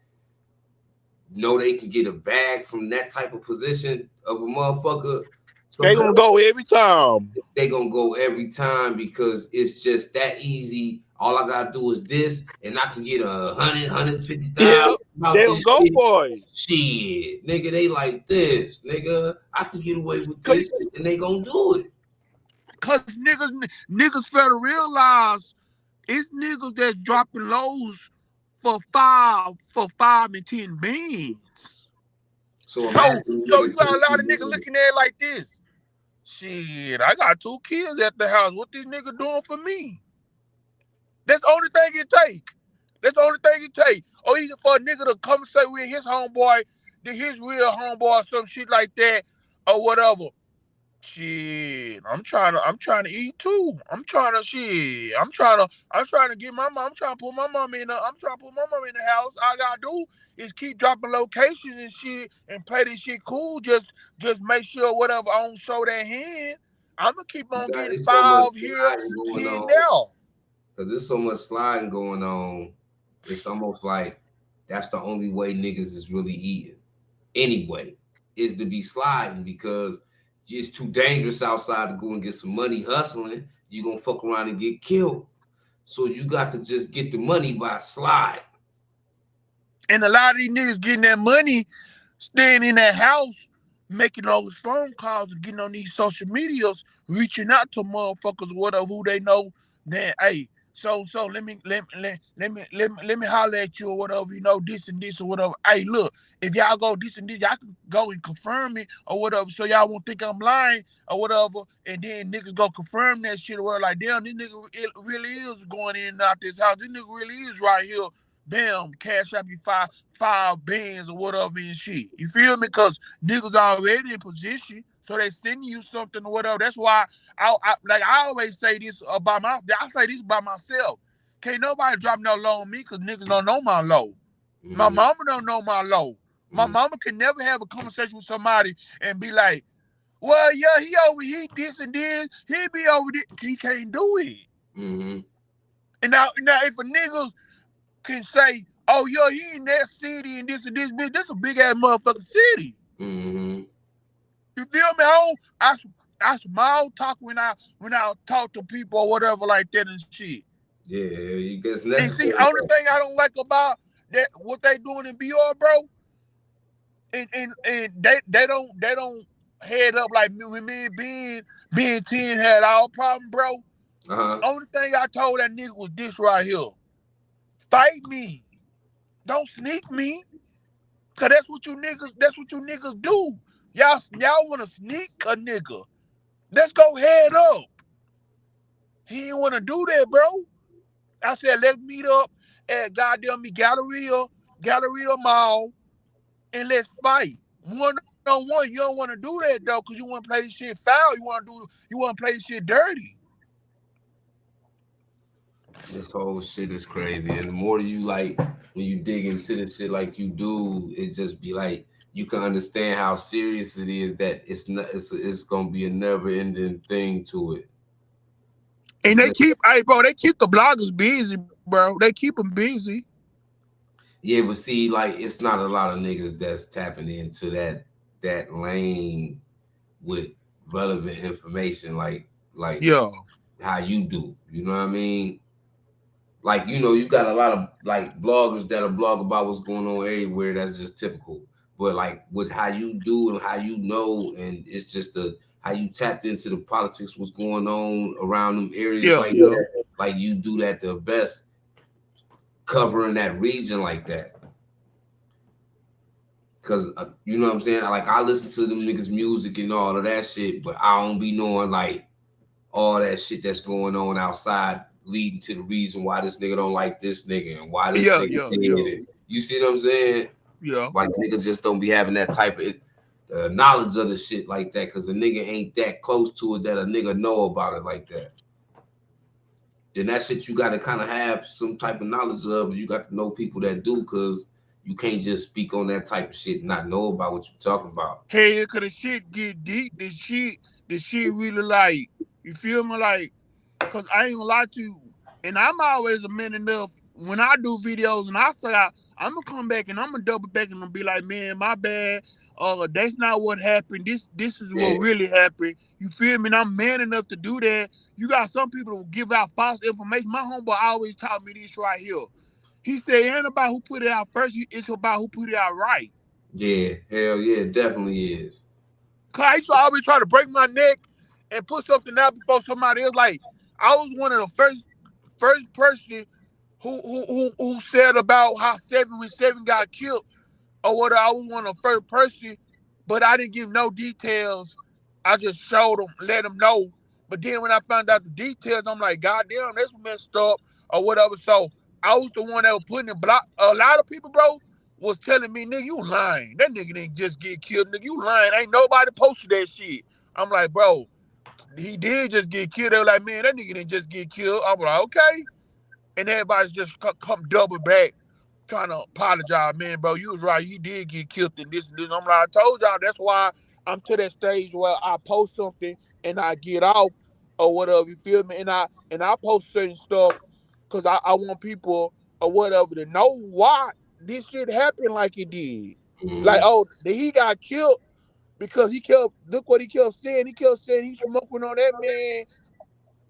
know they can get a bag from that type of position of a motherfucker. So they gonna go every time. They gonna go every time because it's just that easy. All I gotta do is this, and I can get 150,000. Yeah, they don't go for it. Shit, nigga, they like this, nigga. I can get away with this, and they gonna do it. Cause niggas fail to realize it's niggas that's dropping lows for 5 and 10 bands. So you got a lot of niggas looking at it like this. Shit, I got 2 kids at the house. What this nigga doing for me? That's the only thing it take. Or either for a nigga to come say with his homeboy, his real homeboy or some shit like that, or whatever. Shit, I'm trying to eat too. I'm trying to get my mom. I'm trying to put my mom in the house. All I gotta do is keep dropping locations and shit and play this shit cool. Just make sure whatever I don't show that hand. I'm gonna keep on getting 5 here, 10 now. Cause there's so much sliding going on. It's almost like that's the only way niggas is really eating. Anyway, is to be sliding, because it's too dangerous outside to go and get some money hustling. You're gonna fuck around and get killed. So you got to just get the money by slide. And a lot of these niggas getting that money, staying in that house, making all these phone calls and getting on these social medias, reaching out to motherfuckers or whatever who they know. Then, hey, so let me holler at you or whatever, this and this or whatever. Hey, look, if y'all go this and this, y'all can go and confirm it or whatever, so y'all won't think I'm lying or whatever. And then niggas go confirm that shit or whatever. Like, damn, this nigga really is going in and out this house. This nigga really is right here. Damn, cash out you five bands or whatever and shit. You feel me? Because niggas already in position, so they sending you something or whatever. That's why I always say this about myself. Can't nobody drop no low on me because niggas don't know my low. My mama don't know my low. My mama can never have a conversation with somebody and be like, Well, yeah, he this and this. He be over this. He can't do it. Mm-hmm. And now if a nigga can say, oh yeah, he in that city and this, bitch, this a big ass motherfucking city. Mm-hmm. You feel me? I small talk when I talk to people or whatever like that and shit. Yeah, you guess And see, necessary. only thing I don't like about that what they doing in BR, bro, and they don't head up like me when me and being 10 had our problem, bro. Uh-huh. Only thing I told that nigga was this right here. Fight me. Don't sneak me. Cause that's what you niggas do. Y'all wanna sneak a nigga. Let's go head up. He didn't wanna do that, bro. I said let's meet up at goddamn me Galleria Mall and let's fight. One on one. You don't wanna do that though, cause you wanna play this shit foul. You wanna play this shit dirty. This whole shit is crazy, and the more you like, when you dig into this shit like you do, it just be like you can understand how serious it is. That it's not. It's gonna be a never ending thing to it. And It's they just, keep, hey, bro, they keep the bloggers busy, bro. They keep them busy. yeah, but see, like it's not a lot of niggas that's tapping into that lane with relevant information, like Yeah. how you do. You know what I mean? Like, you got a lot of like bloggers that'll blog about what's going on everywhere. That's just typical. But like with how you do and how you know, and it's just the how you tapped into the politics, what's going on around them areas Yeah, like yeah. that. Like you do that the best, covering that region like that. Cause you know what I'm saying? Like I listen to them niggas' music and all of that shit, but I don't be knowing like all that shit that's going on outside, leading to the reason why this nigga don't like this nigga and why this Yeah, nigga yeah, did yeah. it. You see what I'm saying? Yeah. Like niggas just don't be having that type of knowledge of the shit like that, because a nigga ain't that close to it that a nigga know about it like that. Then that shit you got to kind of have some type of knowledge of. You got to know people that do, because you can't just speak on that type of shit and not know about what you're talking about. Hey, cause the shit get deep. The shit really like, you feel me? Like, cause I ain't gonna lie to you. And I'm always a man enough when I do videos and I say I'm gonna come back and I'm gonna double back and I'm gonna be like, man, my bad. That's not what happened. This is what Yeah, really happened. You feel me? And I'm man enough to do that. You got some people who give out false information. My homeboy always taught me this right here. He said, it ain't about who put it out first, it's about who put it out right. yeah, hell yeah, it definitely is. Cause I used to always try to break my neck and put something out before somebody else. Like I was one of the first person who said about how 7 got killed or whether I was one of the first person, but I didn't give no details. I just showed them, let them know. But then when I found out the details, I'm like, God damn, that's messed up or whatever. So I was the one that was putting in block. A lot of people, bro, was telling me, nigga, you lying. That nigga didn't just get killed. Nigga, you lying. Ain't nobody posted that shit. I'm like, bro, he did just get killed. They were like, man, that nigga didn't just get killed. I'm like, okay. And everybody's just come double back trying to apologize, man, bro. You was right. He did get killed in this and this. I'm like, I told y'all that's why I'm to that stage where I post something and I get off or whatever. You feel me? And I post certain stuff because I want people or whatever to know why this shit happened like it did. Like, Mm-hmm. oh, he got killed because he kept look what he kept saying. He kept saying he's smoking on that man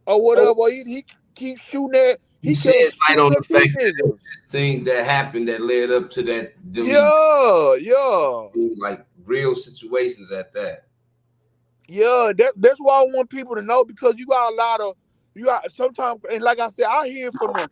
or whatever. He keeps shooting at. You He shed kept light shooting on the at these fact that niggas. things that happened that led up to that them Yeah, yeah, like real situations at that. yeah. That's why I want people to know because you got a lot of you got sometimes and like I said, I hear from the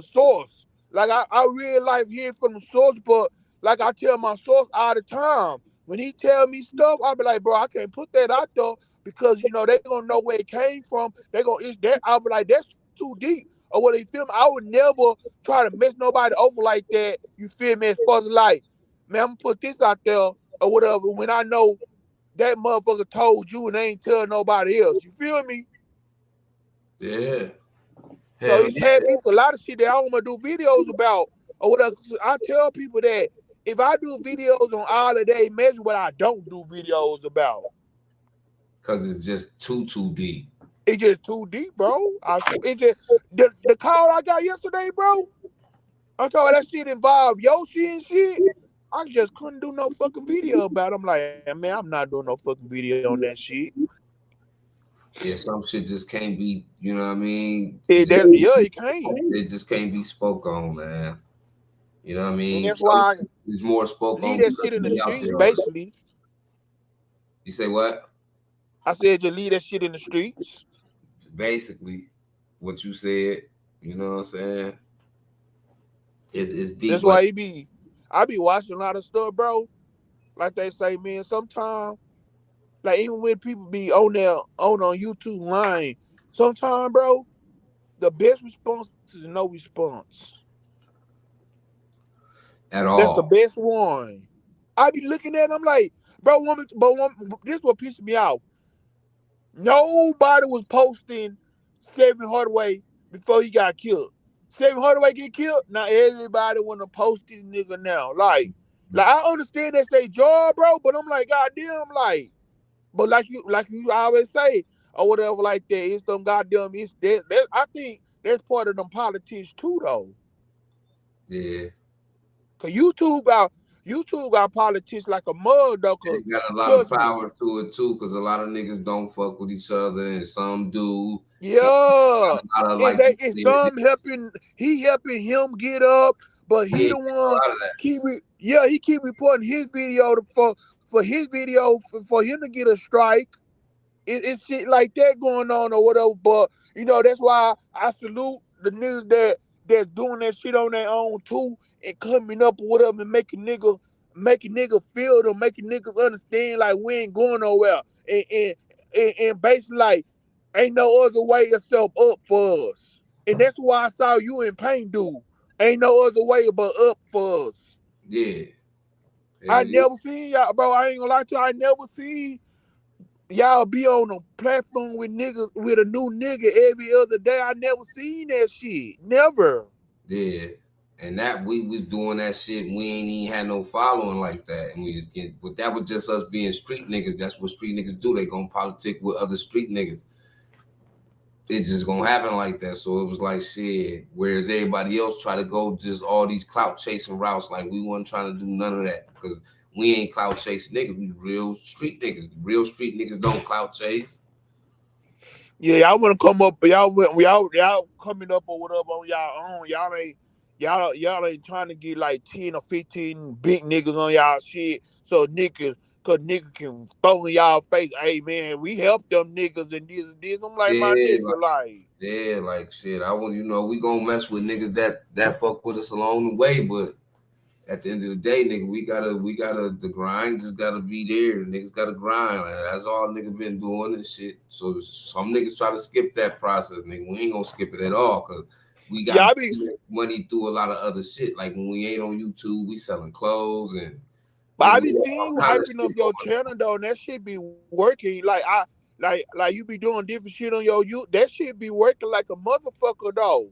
source. Like I really like hearing from the source, but like I tell my source all the time, when he tell me stuff, I'll be like, bro, I can't put that out there because they gonna know where it came from. They gonna it's that I'll be like, that's too deep. Or what you feel me? I would never try to mess nobody over like that. You feel me? As far as like, man, I'm gonna put this out there or whatever when I know that motherfucker told you and they ain't tell nobody else. You feel me? Yeah. So Hell yeah. it's a lot of shit that I want to do videos about or whatever. I tell people that if I do videos on all of that, imagine what I don't do videos about. Cause it's just too deep. It's just too deep, bro. I swear, it just the call I got yesterday, bro. I'm talking that shit involved Yoshi and shit. I just couldn't do no fucking video about it. I'm like, man, I'm not doing no fucking video on that shit. Yeah, some shit just can't be, you know what I mean? It can't. It just can't be spoke on, man. You know what I And mean? that's why I It's more spoke leave on that because shit in the we out streets, there already. basically. You say what? I said just leave that shit in the streets. Basically, what you said. You know what I'm saying? It's deep, That's like why I be watching a lot of stuff, bro. Like they say, man, sometimes, like even when people be on there on YouTube lying, sometimes, bro, the best response is no response. at That's the all. best one. I be looking at them like, bro, this what pissed me off. Nobody was posting 7 Hardaway before he got killed. 7 Hardaway get killed. Now everybody want to post this nigga now. Like I understand that's their job, bro, but I'm like, goddamn, like, but like you always say or whatever like that. It's them goddamn. It's that I think that's part of them politics too, though. Yeah. Cause YouTube got politics like a mud, though. Cause It got a lot of trust me, power to it too, because a lot of niggas don't fuck with each other, and some do. yeah, A lot of and like they you and said, some helping him get up, but he yeah, the one a lot of that. he keep reporting his video for his video for him to get a strike. It's shit like that going on or whatever. But that's why I salute the niggas that's doing that shit on their own too and coming up or whatever and making nigga feel them, making niggas understand like we ain't going nowhere. And basically like ain't no other way yourself up for us. And that's why I saw you in Pain do. Ain't no other way but up for us. Yeah, I it is. never seen y'all, bro. I ain't gonna lie to you. I never seen y'all be on a platform with niggas with a new nigga every other day. I never seen that shit. Never. Yeah. And that we was doing that shit. We ain't even had no following like that, and we just get. But that was just us being street niggas. That's what street niggas do. They gonna politic with other street niggas. It's just gonna happen like that. So it was like shit. Whereas everybody else try to go just all these clout chasing routes, like we wasn't trying to do none of that because we ain't clout chasing niggas. We real street niggas. Real street niggas don't clout chase. Yeah, y'all wanna come up, y'all coming up or whatever on y'all own. Y'all ain't trying to get like 10 or 15 big niggas on y'all shit. So cause niggas can throw in y'all face, hey man, we help them niggas and this and this. I'm like, my Yeah, nigga, like. yeah, like shit. I want we gonna mess with niggas that fuck with us along the way, but at the end of the day, nigga, we gotta the grind just gotta be there. Niggas gotta grind. Like, that's all niggas been doing and shit. So some niggas try to skip that process, nigga. We ain't gonna skip it at all because we Yeah, got I be money through a lot of other shit. Like when we ain't on YouTube, we selling clothes and But I nigga, be seeing all you kind of hyping up shit your going. channel though, and that shit be working. Like you be doing different shit on your you. That shit be working like a motherfucker though.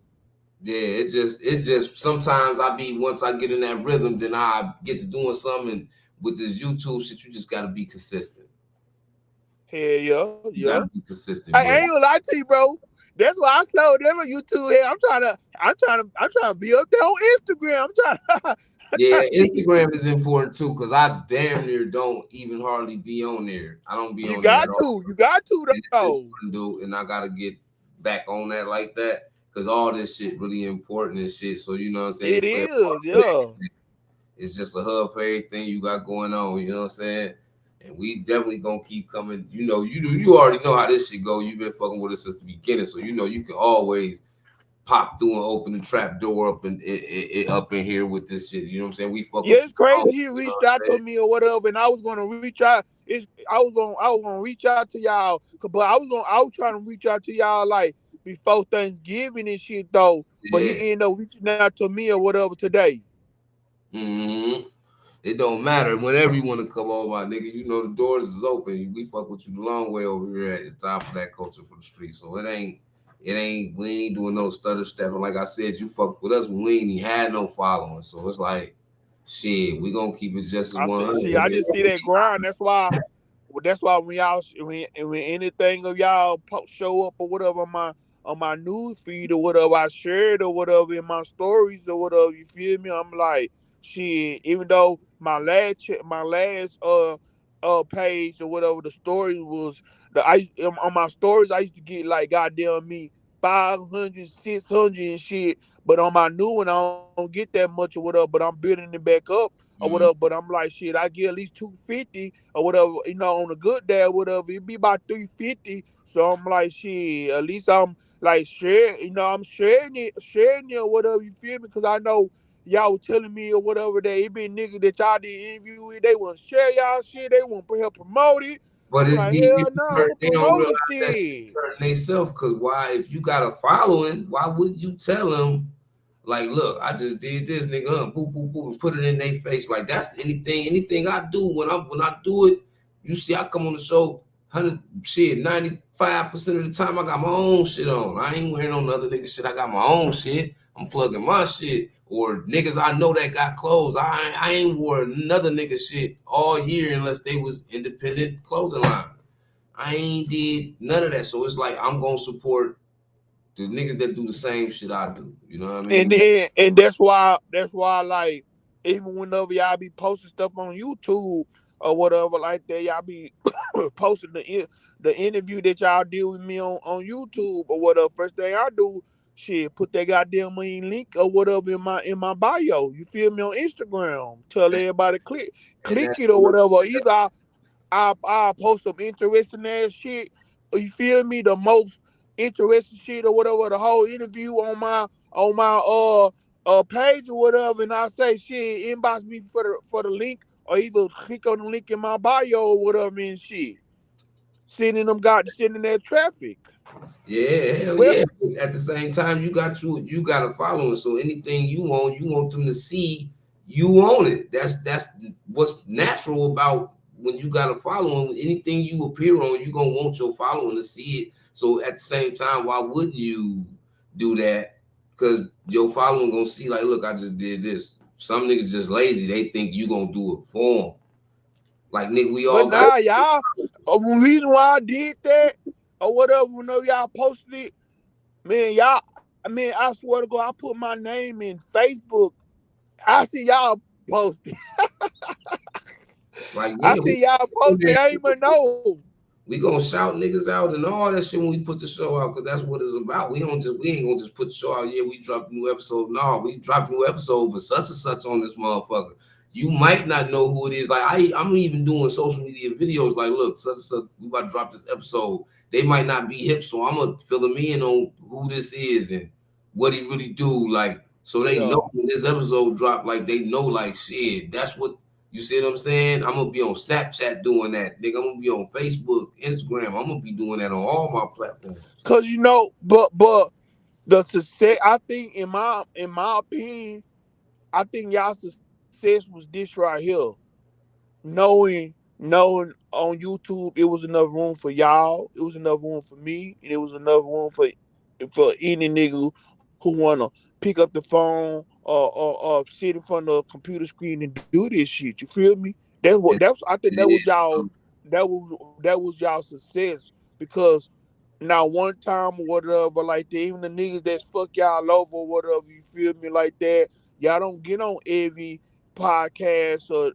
Yeah, it just sometimes I be once I get in that rhythm, then I get to doing something with this YouTube shit. You just gotta be consistent. Hell yeah, You yeah. gotta be consistent, I bro. ain't gonna lie to you, bro. That's why I slowed down on YouTube. Here, I'm trying to be up there on Instagram. I'm Yeah, trying to be. Instagram is important too, cause I damn near don't even hardly be on there. I don't be on there at all. You got to And it's though. important, dude, and I gotta get back on that like that, cause all this shit really important and shit. So you know what I'm saying? It It play a part is, of yeah. everything. It's just a hub for everything you got going on. You know what I'm saying? And we definitely gonna keep coming. You already know how this shit go. You've been fucking with us since the beginning, so you know you can always pop through and open the trap door up and up in here with this shit. You know what I'm saying? We fuck Yeah, with it's you. crazy. All, He you know reached what out I'm to saying? me or whatever, and I was gonna reach out. I was gonna reach out to y'all, but I was trying to reach out to y'all like before Thanksgiving and shit though. But Yeah. he ended up reaching out to me or whatever today. Mm-hmm. It don't matter. Whenever you want to come over, my nigga, you know the doors is open. We fuck with you the long way over here. It's time for that culture for the street. So we ain't doing no stutter stepping. Like I said, you fuck with us when we ain't even had no following. So it's like shit, we gonna keep it just as I see. 100. See, I just see that grind. That's why. Well, that's why when y'all when anything of y'all show up or whatever on my news feed or whatever, I shared or whatever in my stories or whatever. You feel me? I'm like, shit. Even though my last page or whatever, the story was on my stories. I used to get like goddamn me 500, 600 and shit. But on my new one, I don't get that much or whatever. But I'm building it back up or whatever. But I'm like, shit, I get at least 250 or whatever. On a good day or whatever, it be about 350. So I'm like, shit, at least I'm like sharing. I'm sharing it or whatever. You feel me? Because I know y'all was telling me or whatever that it been niggas that y'all did interview with. They want to share y'all shit. They want to help promote it. But I'm it like, be hell no, I'm they don't promoting realize that shit shit. hurting themselves. Cause why? If you got a following, why wouldn't you tell them? Like, look, I just did this, nigga, boop, boop, boop, and put it in their face. Like, that's anything I do when I do it, you see, I come on the show, 95% of the time I got my own shit on. I ain't wearing on other nigga shit. I got my own shit. I'm plugging my shit. Or niggas I know that got clothes. I ain't wore another nigga shit all year unless they was independent clothing lines. I ain't did none of that. So it's like I'm gonna support the niggas that do the same shit I do. You know what I And mean? then and that's why like even whenever y'all be posting stuff on YouTube or whatever like that, y'all be posting the interview that y'all did with me on YouTube or whatever. First thing I do, shit, put that goddamn main link or whatever in my bio. You feel me on Instagram? Tell everybody And click that's it or what whatever. Either I post some interesting ass shit. You feel me? The most interesting shit or whatever. The whole interview on my page or whatever, and I say shit. Inbox me for the link or either click on the link in my bio or whatever and shit. Sending that traffic. yeah, hell Well, yeah. But at the same time, you got a following. So anything you want them to see you own it. That's what's natural about when you got a following. Anything you appear on, you gonna want your following to see it. So at the same time, why wouldn't you do that? Because your following gonna see, like, look, I just did this. Some niggas just lazy. They think you gonna do it for them. Like, nigga, we but all got. nah, y'all. The reason why I did that or whatever, whenever y'all posted it, man, y'all. I mean, I swear to God, I put my name in Facebook. I see y'all posted. Like, I yeah, see y'all posted. I ain't even know. we gonna shout niggas out and all that shit when we put the show out, cause that's what it's about. We ain't gonna just put the show out. Yeah, we dropped a new episode. No, we dropped a new episode, but such and such on this motherfucker. You might not know who it is. Like I'm even doing social media videos. Like, look, such and such, we about to drop this episode. They might not be hip, so I'm gonna fill them in on who this is and what he really do. Like, so they Yeah. know when this episode drop. Like, they know, like, shit. That's what. You see what I'm saying? I'm gonna be on Snapchat doing that, nigga. I'm gonna be on Facebook, Instagram. I'm gonna be doing that on all my platforms. Cause but the success. I think in my opinion, I think y'all success was this right here. Knowing on YouTube, it was enough room for y'all. It was enough room for me, and it was enough room for any nigga who wanna pick up the phone or sit in front of a computer screen and do this shit. You feel me? And I think that was it is. y'all that was y'all success because now one time or whatever like that, even the niggas that's fuck y'all over or whatever, you feel me like that. Y'all don't get on every podcast or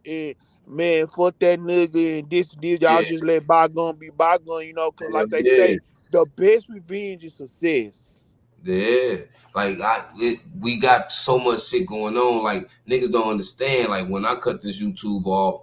man, fuck that nigga and this and this. Y'all Yeah, just let bygone be bygone, cause hell like they yeah. say, the best revenge is success. Yeah, like we got so much shit going on. Like, niggas don't understand. Like, when I cut this YouTube off,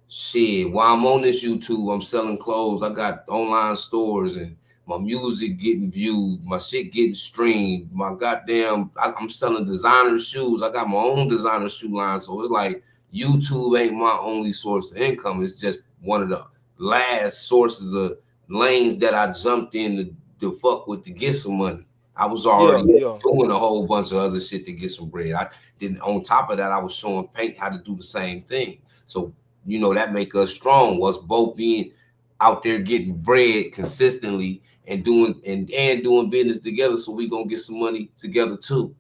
shit, while I'm on this YouTube, I'm selling clothes. I got online stores and my music getting viewed, my shit getting streamed. I'm selling designer shoes. I got my own designer shoe line. So it's like YouTube ain't my only source of income. It's just one of the last sources of lanes that I jumped in to fuck with to get some money. I was already Yeah, yeah. doing a whole bunch of other shit to get some bread. I didn't. On top of that, I was showing Paint how to do the same thing. So that make us strong. Us both being out there getting bread consistently and doing business together. So we gonna get some money together too.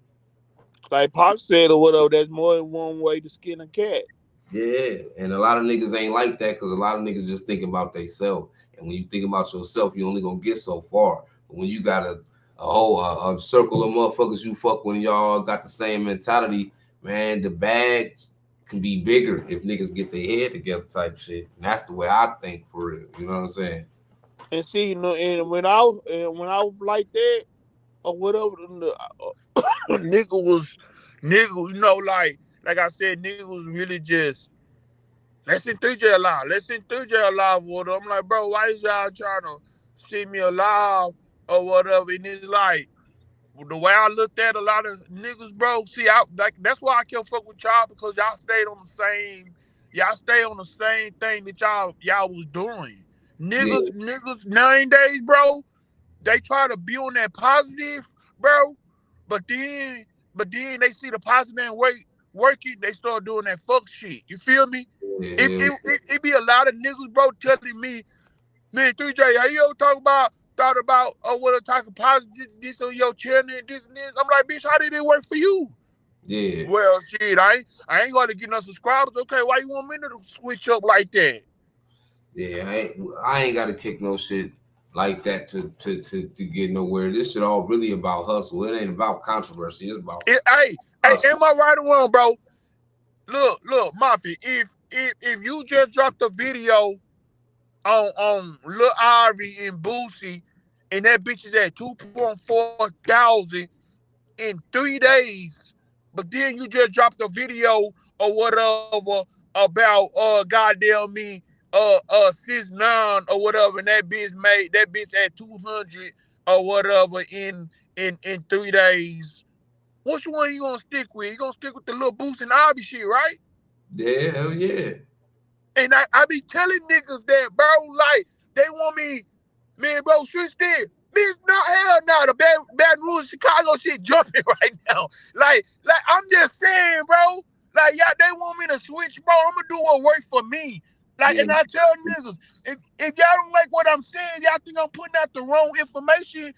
Like Pop said or whatever, there's more than one way to skin a cat. Yeah, and a lot of niggas ain't like that because a lot of niggas just thinking about themselves. And when you think about yourself, you only gonna get so far. But when you got a whole a circle of motherfuckers you fuck when y'all got the same mentality, man, the bag can be bigger if niggas get their head together type shit. And that's the way I think for real. You know what I'm saying? And see, you know, and when I was like that or whatever, nigga was nigga, you know, like I said, nigga was really just listen 3J alive, listen 3J alive. What I'm like, bro, why is y'all trying to see me alive or whatever? And it's like the way I looked at a lot of niggas, bro. See, I like that's why I kept fuck with y'all because y'all stayed on the same thing that y'all was doing. Yeah, Niggas 9 days, bro. They try to be on that positive, bro. But then, they see the positive ain't working. They start doing that fuck shit. You feel me? yeah, It be a lot of niggas, bro, telling me, man, 3J, how you ever thought about what a type of positive this on your channel and this and this? I'm like, bitch, how did it work for you? yeah. Well, shit, I ain't gonna get no subscribers. Okay, why you want me to switch up like that? Yeah, I ain't got to kick no shit like that to get nowhere. This shit all really about hustle. It ain't about controversy. It's about Hey, hustle. am I right or wrong, bro? Look, Mafia. If you just dropped a video on Lil Ivy and Boosie, and that bitch is at 2.4 thousand in 3 days, but then you just dropped a video or whatever about goddamn me sis nine or whatever, and that bitch made that bitch at 200 or whatever in 3 days. Which one you gonna stick with? You gonna stick with the little Boost and Ivy shit, right? Yeah, hell yeah. And I be telling niggas that, bro, like, they want me, man, bro, switch this. Bitch, not hell no. The Baton Rouge, Chicago shit jumping right now. Like I'm just saying, bro. Like, yeah, they want me to switch, bro. I'm gonna do what works for me. Like, Yeah, and I tell niggas, if y'all don't like what I'm saying, y'all think I'm putting out the wrong information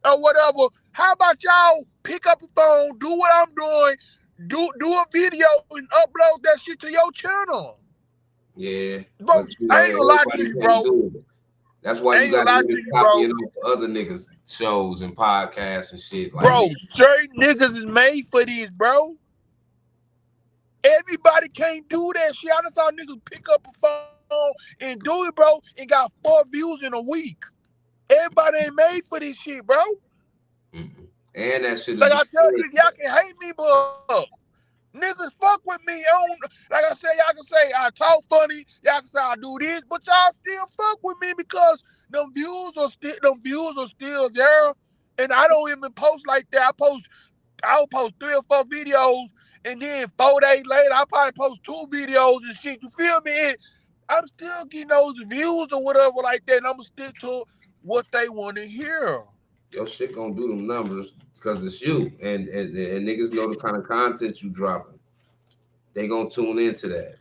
or whatever, how about y'all pick up a phone, do what I'm doing, do a video and upload that shit to your channel? yeah. Bro, But you I know, ain't gonna lie to everybody you, can't bro. do it. That's why I you ain't gonna got lie to niggas you, bro. copying off other niggas' shows and podcasts and shit. Like, Bro, certain niggas is made for these, bro. Everybody can't do that shit. I just saw niggas pick up a phone and do it, bro, and got 4 views in a week. Everybody ain't made for this shit, bro. mm-mm. And that shit is Like I tell discouraging. you, y'all can hate me, but niggas fuck with me. I don't, like I said, y'all can say I talk funny. Y'all can say I do this, but y'all still fuck with me because them views are still there. And I don't even post like that. I'll post 3 or 4 videos, and then 4 days later, I'll probably post 2 videos and shit. You feel me? And I'm still getting those views or whatever like that, and I'm gonna stick to what they want to hear. Your shit gonna do them numbers because it's you. And niggas know the kind of content you dropping. They gonna tune into that.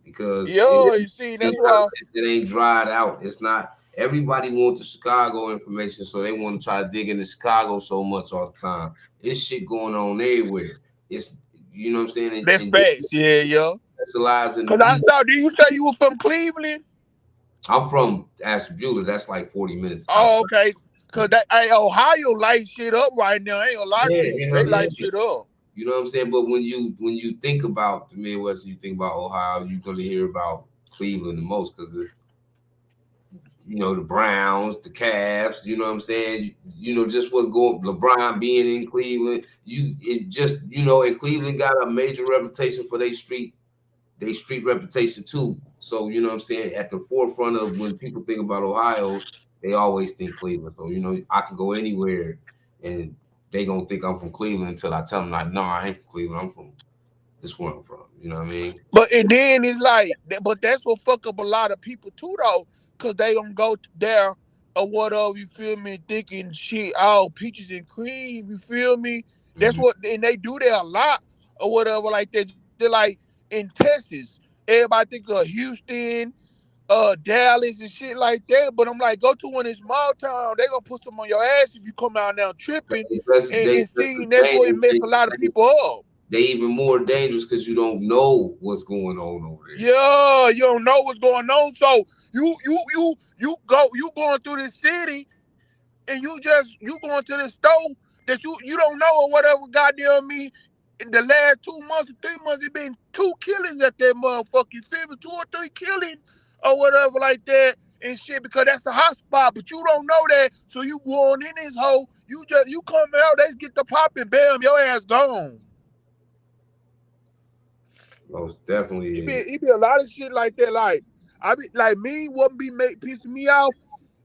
Because Yeah, you see, any that's why. content that ain't dried out. It's not everybody wants the Chicago information, so they want to try to dig into Chicago so much all the time. It's shit going on everywhere. It's you know what I'm saying, That and facts, yeah, yeah. specialize in Cause I saw. Did you say you were from Cleveland? I'm from Ashtabula. That's like 40 minutes Oh, outside. okay. Cause that hey, Ohio light shit up right now. I ain't gonna lie Yeah, to you. They hell yeah. light shit up. You know what I'm saying? But when you think about the Midwest, you think about Ohio, you're gonna hear about Cleveland the most because it's the Browns, the Cavs, you know what I'm saying? Just what's going LeBron being in Cleveland. And Cleveland got a major reputation for they street reputation too. So, you know what I'm saying? At the forefront of when people think about Ohio, they always think Cleveland. So, I can go anywhere and they gonna think I'm from Cleveland until I tell them like, no, I ain't from Cleveland. I'm from this where I'm from. You know what I mean? But and then it's like, but that's what fuck up a lot of people too, though, cause they gonna go there or whatever. You feel me? Thinking shit, oh, peaches and cream. You feel me? That's Mm-hmm. what, and they do that a lot or whatever. Like that, just like in Texas, everybody think of Houston, Dallas and shit like that. But I'm like, go to one in small town, they gonna put some on your ass if you come out now tripping and see, and that's where it mess a lot of people up. They even more dangerous because you don't know what's going on over there. Yeah, you don't know what's going on. So you going through the city and you going to the store that you don't know or whatever. Goddamn me, in the last 2 months or 3 months, it been 2 killings at that motherfucker. You feel me? 2 or 3 killings or whatever like that and shit, because that's the hot spot. But you don't know that, so you going in this hole. You come out, they get the popping, bam, your ass gone. Most definitely. It be a lot of shit like that. Like I be like me, what be pissing me off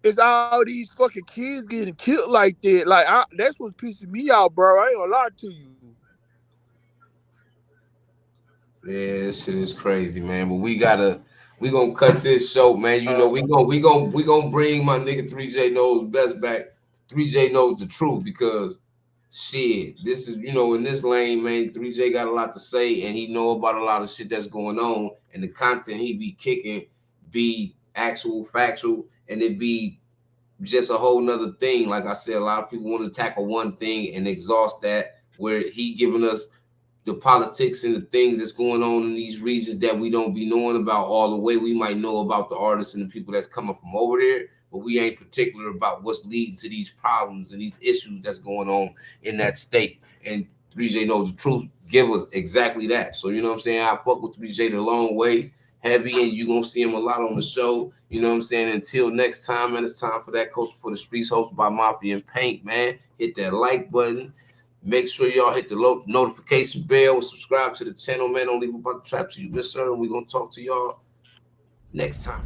is all these fucking kids getting killed like that. Like that's what's pissing me off, bro. I ain't gonna lie to you. Yeah, this shit is crazy, man. But we gonna cut this short, man. You know, we gonna bring my nigga 3J Knows Best back. 3J knows the truth, because shit, this is, you know, in this lane, man, 3J got a lot to say, and he know about a lot of shit that's going on, and the content he be kicking be actual factual, and it be just a whole nother thing. Like I said, a lot of people want to tackle one thing and exhaust that, where he giving us the politics and the things that's going on in these regions that we don't be knowing about all the way. We might know about the artists and the people that's coming from over there, but we ain't particular about what's leading to these problems and these issues that's going on in that state. And 3J knows the truth, give us exactly that. So, you know what I'm saying? I fuck with 3J the long way, heavy, and you gonna see him a lot on the show. You know what I'm saying? Until next time, man, it's time for that Culture for the Streets, hosted by Mafia and Paint, man. Hit that like button. Make sure y'all hit the notification bell, subscribe to the channel, man. Don't leave about the trap to you, miss sir. And we're gonna talk to y'all next time.